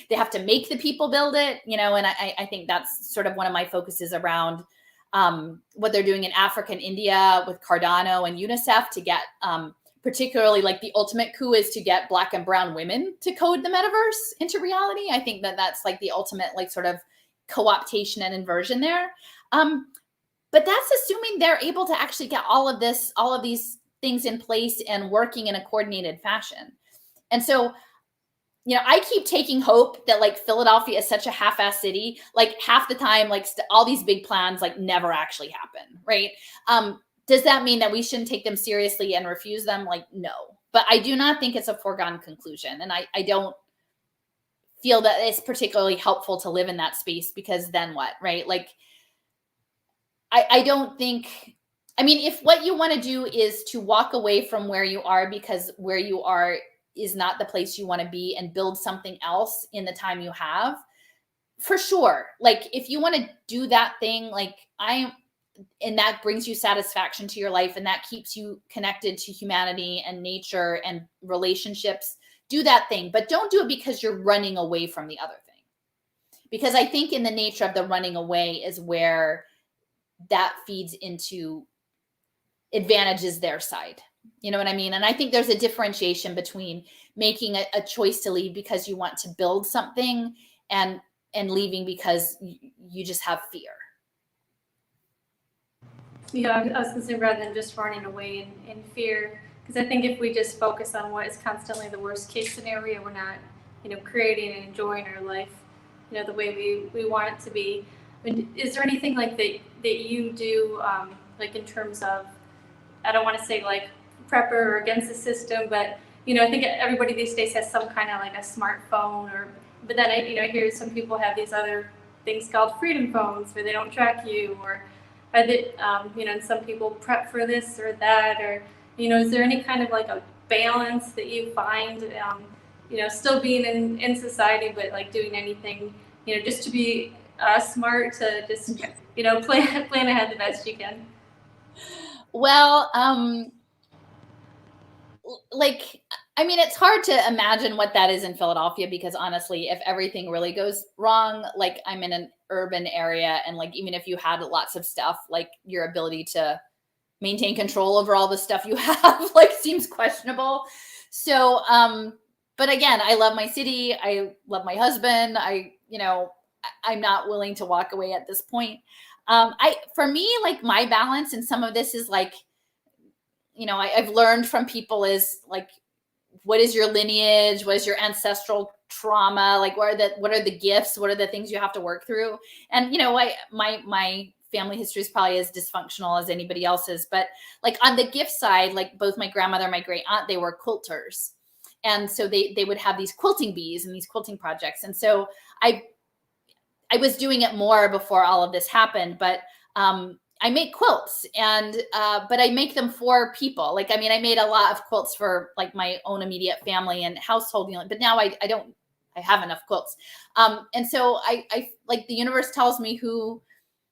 They have to make the people build it, you know, and I think that's sort of one of my focuses around what they're doing in Africa and India with Cardano and UNICEF to get particularly like the ultimate coup is to get Black and brown women to code the metaverse into reality. I think that that's like the ultimate like sort of co-optation and inversion there. But that's assuming they're able to actually get all of these things in place and working in a coordinated fashion. And so, you know, I keep taking hope that like Philadelphia is such a half-ass city, like half the time, like all these big plans like never actually happen, right? Does that mean that we shouldn't take them seriously and refuse them? Like, no. But I do not think it's a foregone conclusion. And I don't feel that it's particularly helpful to live in that space, because then what, right? Like, I don't think, I mean, if what you want to do is to walk away from where you are because where you are is not the place you want to be and build something else in the time you have, for sure. Like, if you want to do that thing, like and that brings you satisfaction to your life and that keeps you connected to humanity and nature and relationships, do that thing. But don't do it because you're running away from the other thing. Because I think in the nature of the running away is where that feeds into advantages their side. You know what I mean? And I think there's a differentiation between making a choice to leave because you want to build something and leaving because you just have fear. Yeah, I was going to say, rather than just running away in fear, because I think if we just focus on what is constantly the worst case scenario, we're not, you know, creating and enjoying our life, you know, the way we want it to be. I mean, is there anything like that you do, like in terms of, I don't want to say like prepper or against the system, but, you know, I think everybody these days has some kind of like a smartphone but then I hear some people have these other things called freedom phones where they don't track you, or are they, and some people prep for this or that, or, is there any kind of like a balance that you find, still being in society, but like doing anything, just to be smart to just, plan ahead the best you can? Well, it's hard to imagine what that is in Philadelphia, because honestly, if everything really goes wrong, like I'm in an urban area, and like, even if you had lots of stuff, like your ability to maintain control over all the stuff you have, like, seems questionable. So, but again, I love my city. I love my husband. I'm not willing to walk away at this point. For me, like, my balance in some of this is like, I've learned from people is like, what is your lineage? What is your ancestral trauma? Like, what are the gifts? What are the things you have to work through? And, my family history is probably as dysfunctional as anybody else's, but like on the gift side, like both my grandmother and my great aunt, they were quilters. And so they would have these quilting bees and these quilting projects. And so I was doing it more before all of this happened, but, I make quilts, and but I make them for people. Like, I made a lot of quilts for like my own immediate family and household, but now I have enough quilts. And so I like, the universe tells me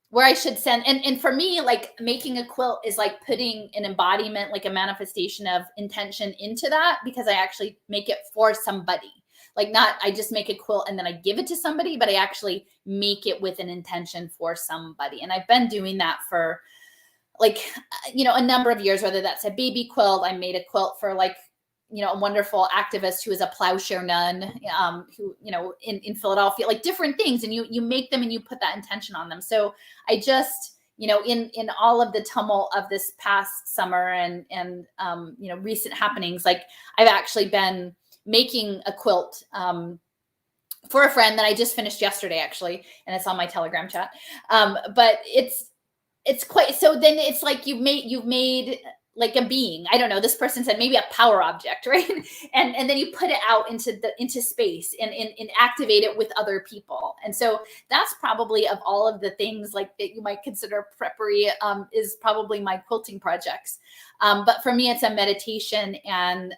where I should send. And for me, like, making a quilt is like putting an embodiment, like a manifestation of intention into that, because I actually make it for somebody. Like, not, I just make a quilt and then I give it to somebody, but I actually make it with an intention for somebody. And I've been doing that for like, a number of years, whether that's a baby quilt. I made a quilt for like, a wonderful activist who is a plowshare nun, who, in Philadelphia, like different things. And you make them and you put that intention on them. So I just, in all of the tumult of this past summer and recent happenings, like, I've actually been making a quilt for a friend that I just finished yesterday, actually, and it's on my Telegram chat. But it's quite, so then it's like you've made like a being. I don't know, this person said maybe a power object, right? and then you put it out into space and activate it with other people. And so that's probably, of all of the things like that you might consider preppery, is probably my quilting projects. But for me, it's a meditation, and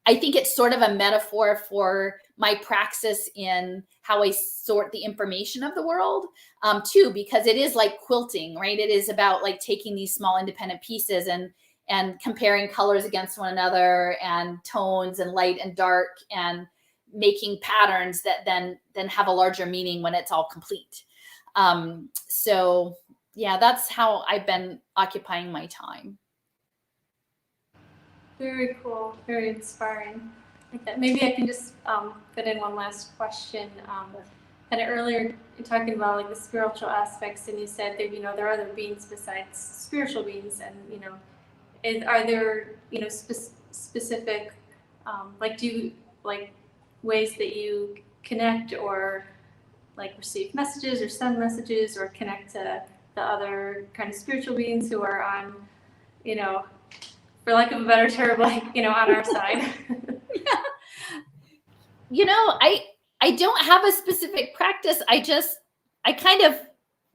I think it's sort of a metaphor for my praxis in how I sort the information of the world, too, because it is like quilting, right? It is about like taking these small independent pieces and comparing colors against one another, and tones and light and dark, and making patterns that then have a larger meaning when it's all complete. So yeah, that's how I've been occupying my time. Very cool, very inspiring. Like that. Maybe I can just fit in one last question. Kind of earlier, you're talking about like the spiritual aspects, and you said that there are other beings besides spiritual beings, and are there specific like, do you like ways that you connect or like receive messages or send messages or connect to the other kind of spiritual beings who are on, for lack of a better term, like, on our side? I don't have a specific practice. I kind of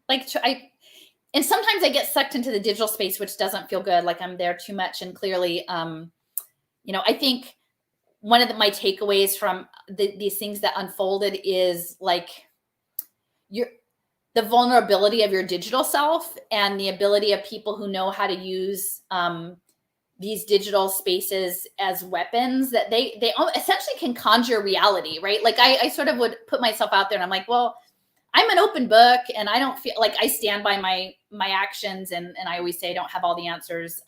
like and sometimes I get sucked into the digital space, which doesn't feel good. Like I'm there too much. And clearly, I think one of my takeaways from these things that unfolded is like the vulnerability of your digital self, and the ability of people who know how to use these digital spaces as weapons, that they essentially can conjure reality, right? Like I sort of would put myself out there, and I'm like, well, I'm an open book, and I don't feel like I stand by my actions, and I always say I don't have all the answers.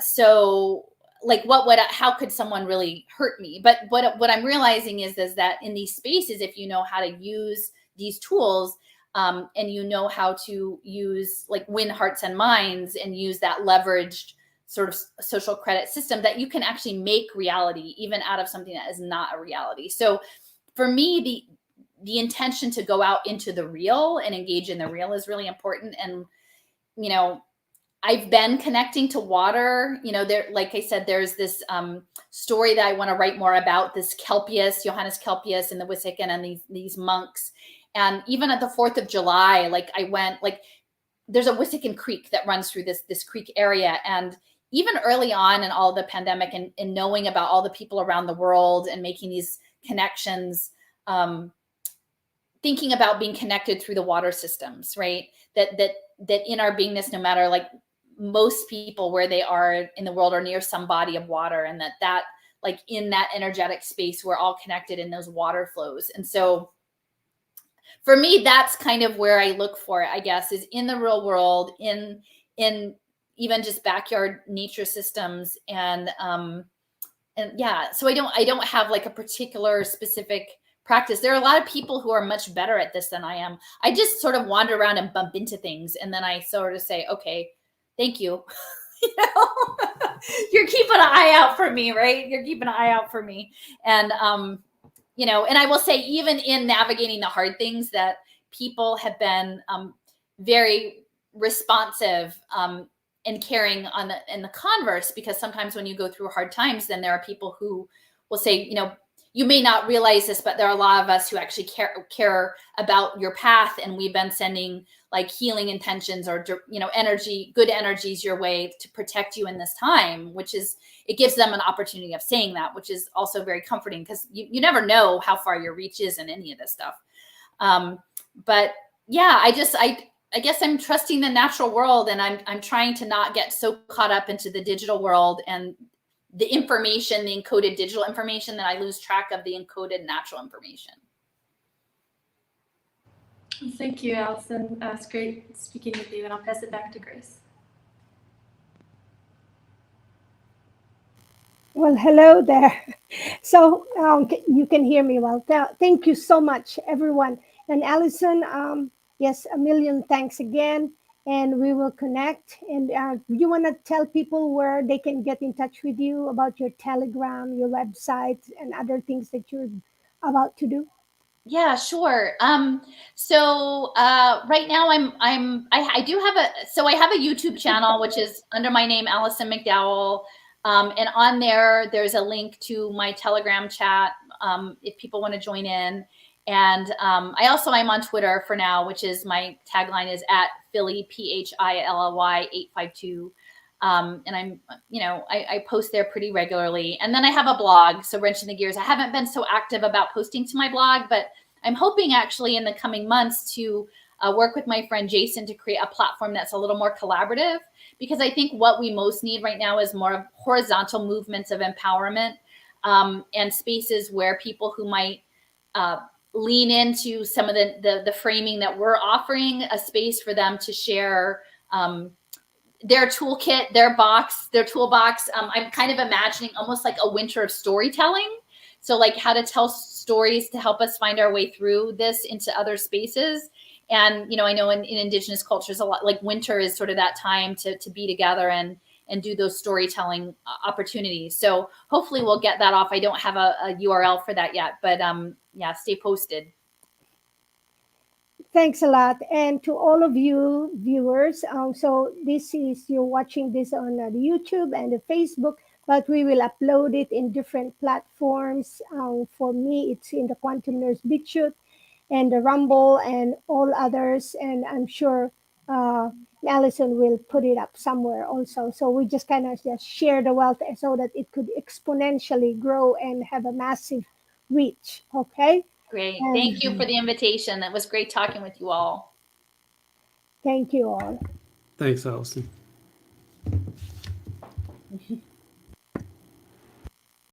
So like how could someone really hurt me? But what I'm realizing is that in these spaces, if you know how to use these tools, and you know how to use, like, win hearts and minds, and use that leveraged sort of social credit system, that you can actually make reality even out of something that is not a reality. So for me, the intention to go out into the real and engage in the real is really important. And, I've been connecting to water, there, like I said, there's this story that I want to write more about, this Kelpius, Johannes Kelpius, and the Wissahickon, and these monks. And even at the 4th of July, like I went, like there's a Wissahickon Creek that runs through this creek area. And even early on in all the pandemic and knowing about all the people around the world and making these connections, thinking about being connected through the water systems, right? That in our beingness, no matter like most people where they are in the world are near some body of water, and that like in that energetic space, we're all connected in those water flows. And so for me, that's kind of where I look for it, I guess, is in the real world, in even just backyard nature systems. And yeah, so I don't have like a particular specific practice. There are a lot of people who are much better at this than I am. I just sort of wander around and bump into things, and then I sort of say, okay, thank you. You know, you're keeping an eye out for me, right? You're keeping an eye out for me. And you know, and I will say, even in navigating the hard things, that people have been very responsive and caring in the converse, because sometimes when you go through hard times, then there are people who will say, you know, you may not realize this, but there are a lot of us who actually care about your path. And we've been sending like healing intentions or, you know, good energies your way to protect you in this time, which is, it gives them an opportunity of saying that, which is also very comforting, because you never know how far your reach is in any of this stuff. But yeah, I guess I'm trusting the natural world, and I'm trying to not get so caught up into the digital world and the information, the encoded digital information, that I lose track of the encoded natural information. Thank you, Alison. It's great speaking with you, and I'll pass it back to Grace. Well, hello there. So you can hear me well. Thank you so much, everyone. And Alison, yes, a million thanks again. And we will connect. And you want to tell people where they can get in touch with you about your Telegram, your website, and other things that you're about to do? Yeah, sure. So right now I do have I have a YouTube channel, which is under my name, Alison McDowell. And on there's a link to my Telegram chat if people want to join in. And I'm on Twitter for now, which is, my tagline is @Philly PHILLY 852. And I'm, you know, I post there pretty regularly. And then I have a blog, so Wrenching the Gears. I haven't been so active about posting to my blog, but I'm hoping actually in the coming months to work with my friend Jason to create a platform that's a little more collaborative, because I think what we most need right now is more of horizontal movements of empowerment and spaces where people who might lean into some of the framing that we're offering, a space for them to share their toolkit, their toolbox. I'm kind of imagining almost like a winter of storytelling. So like how to tell stories to help us find our way through this into other spaces. And, you know, I know in Indigenous cultures, a lot, like winter is sort of that time to be together and do those storytelling opportunities. So hopefully we'll get that off. I don't have a URL for that yet, but yeah, stay posted. Thanks a lot. And to all of you viewers, so you're watching this on the YouTube and the Facebook, but we will upload it in different platforms. For me, it's in the Quantum Nurse BitChute and the Rumble and all others. And I'm sure Alison will put it up somewhere also. So we just kind of just share the wealth so that it could exponentially grow and have a massive reach. Okay. Great. Thank you for the invitation. That was great talking with you all. Thank you all. Thanks, Alison.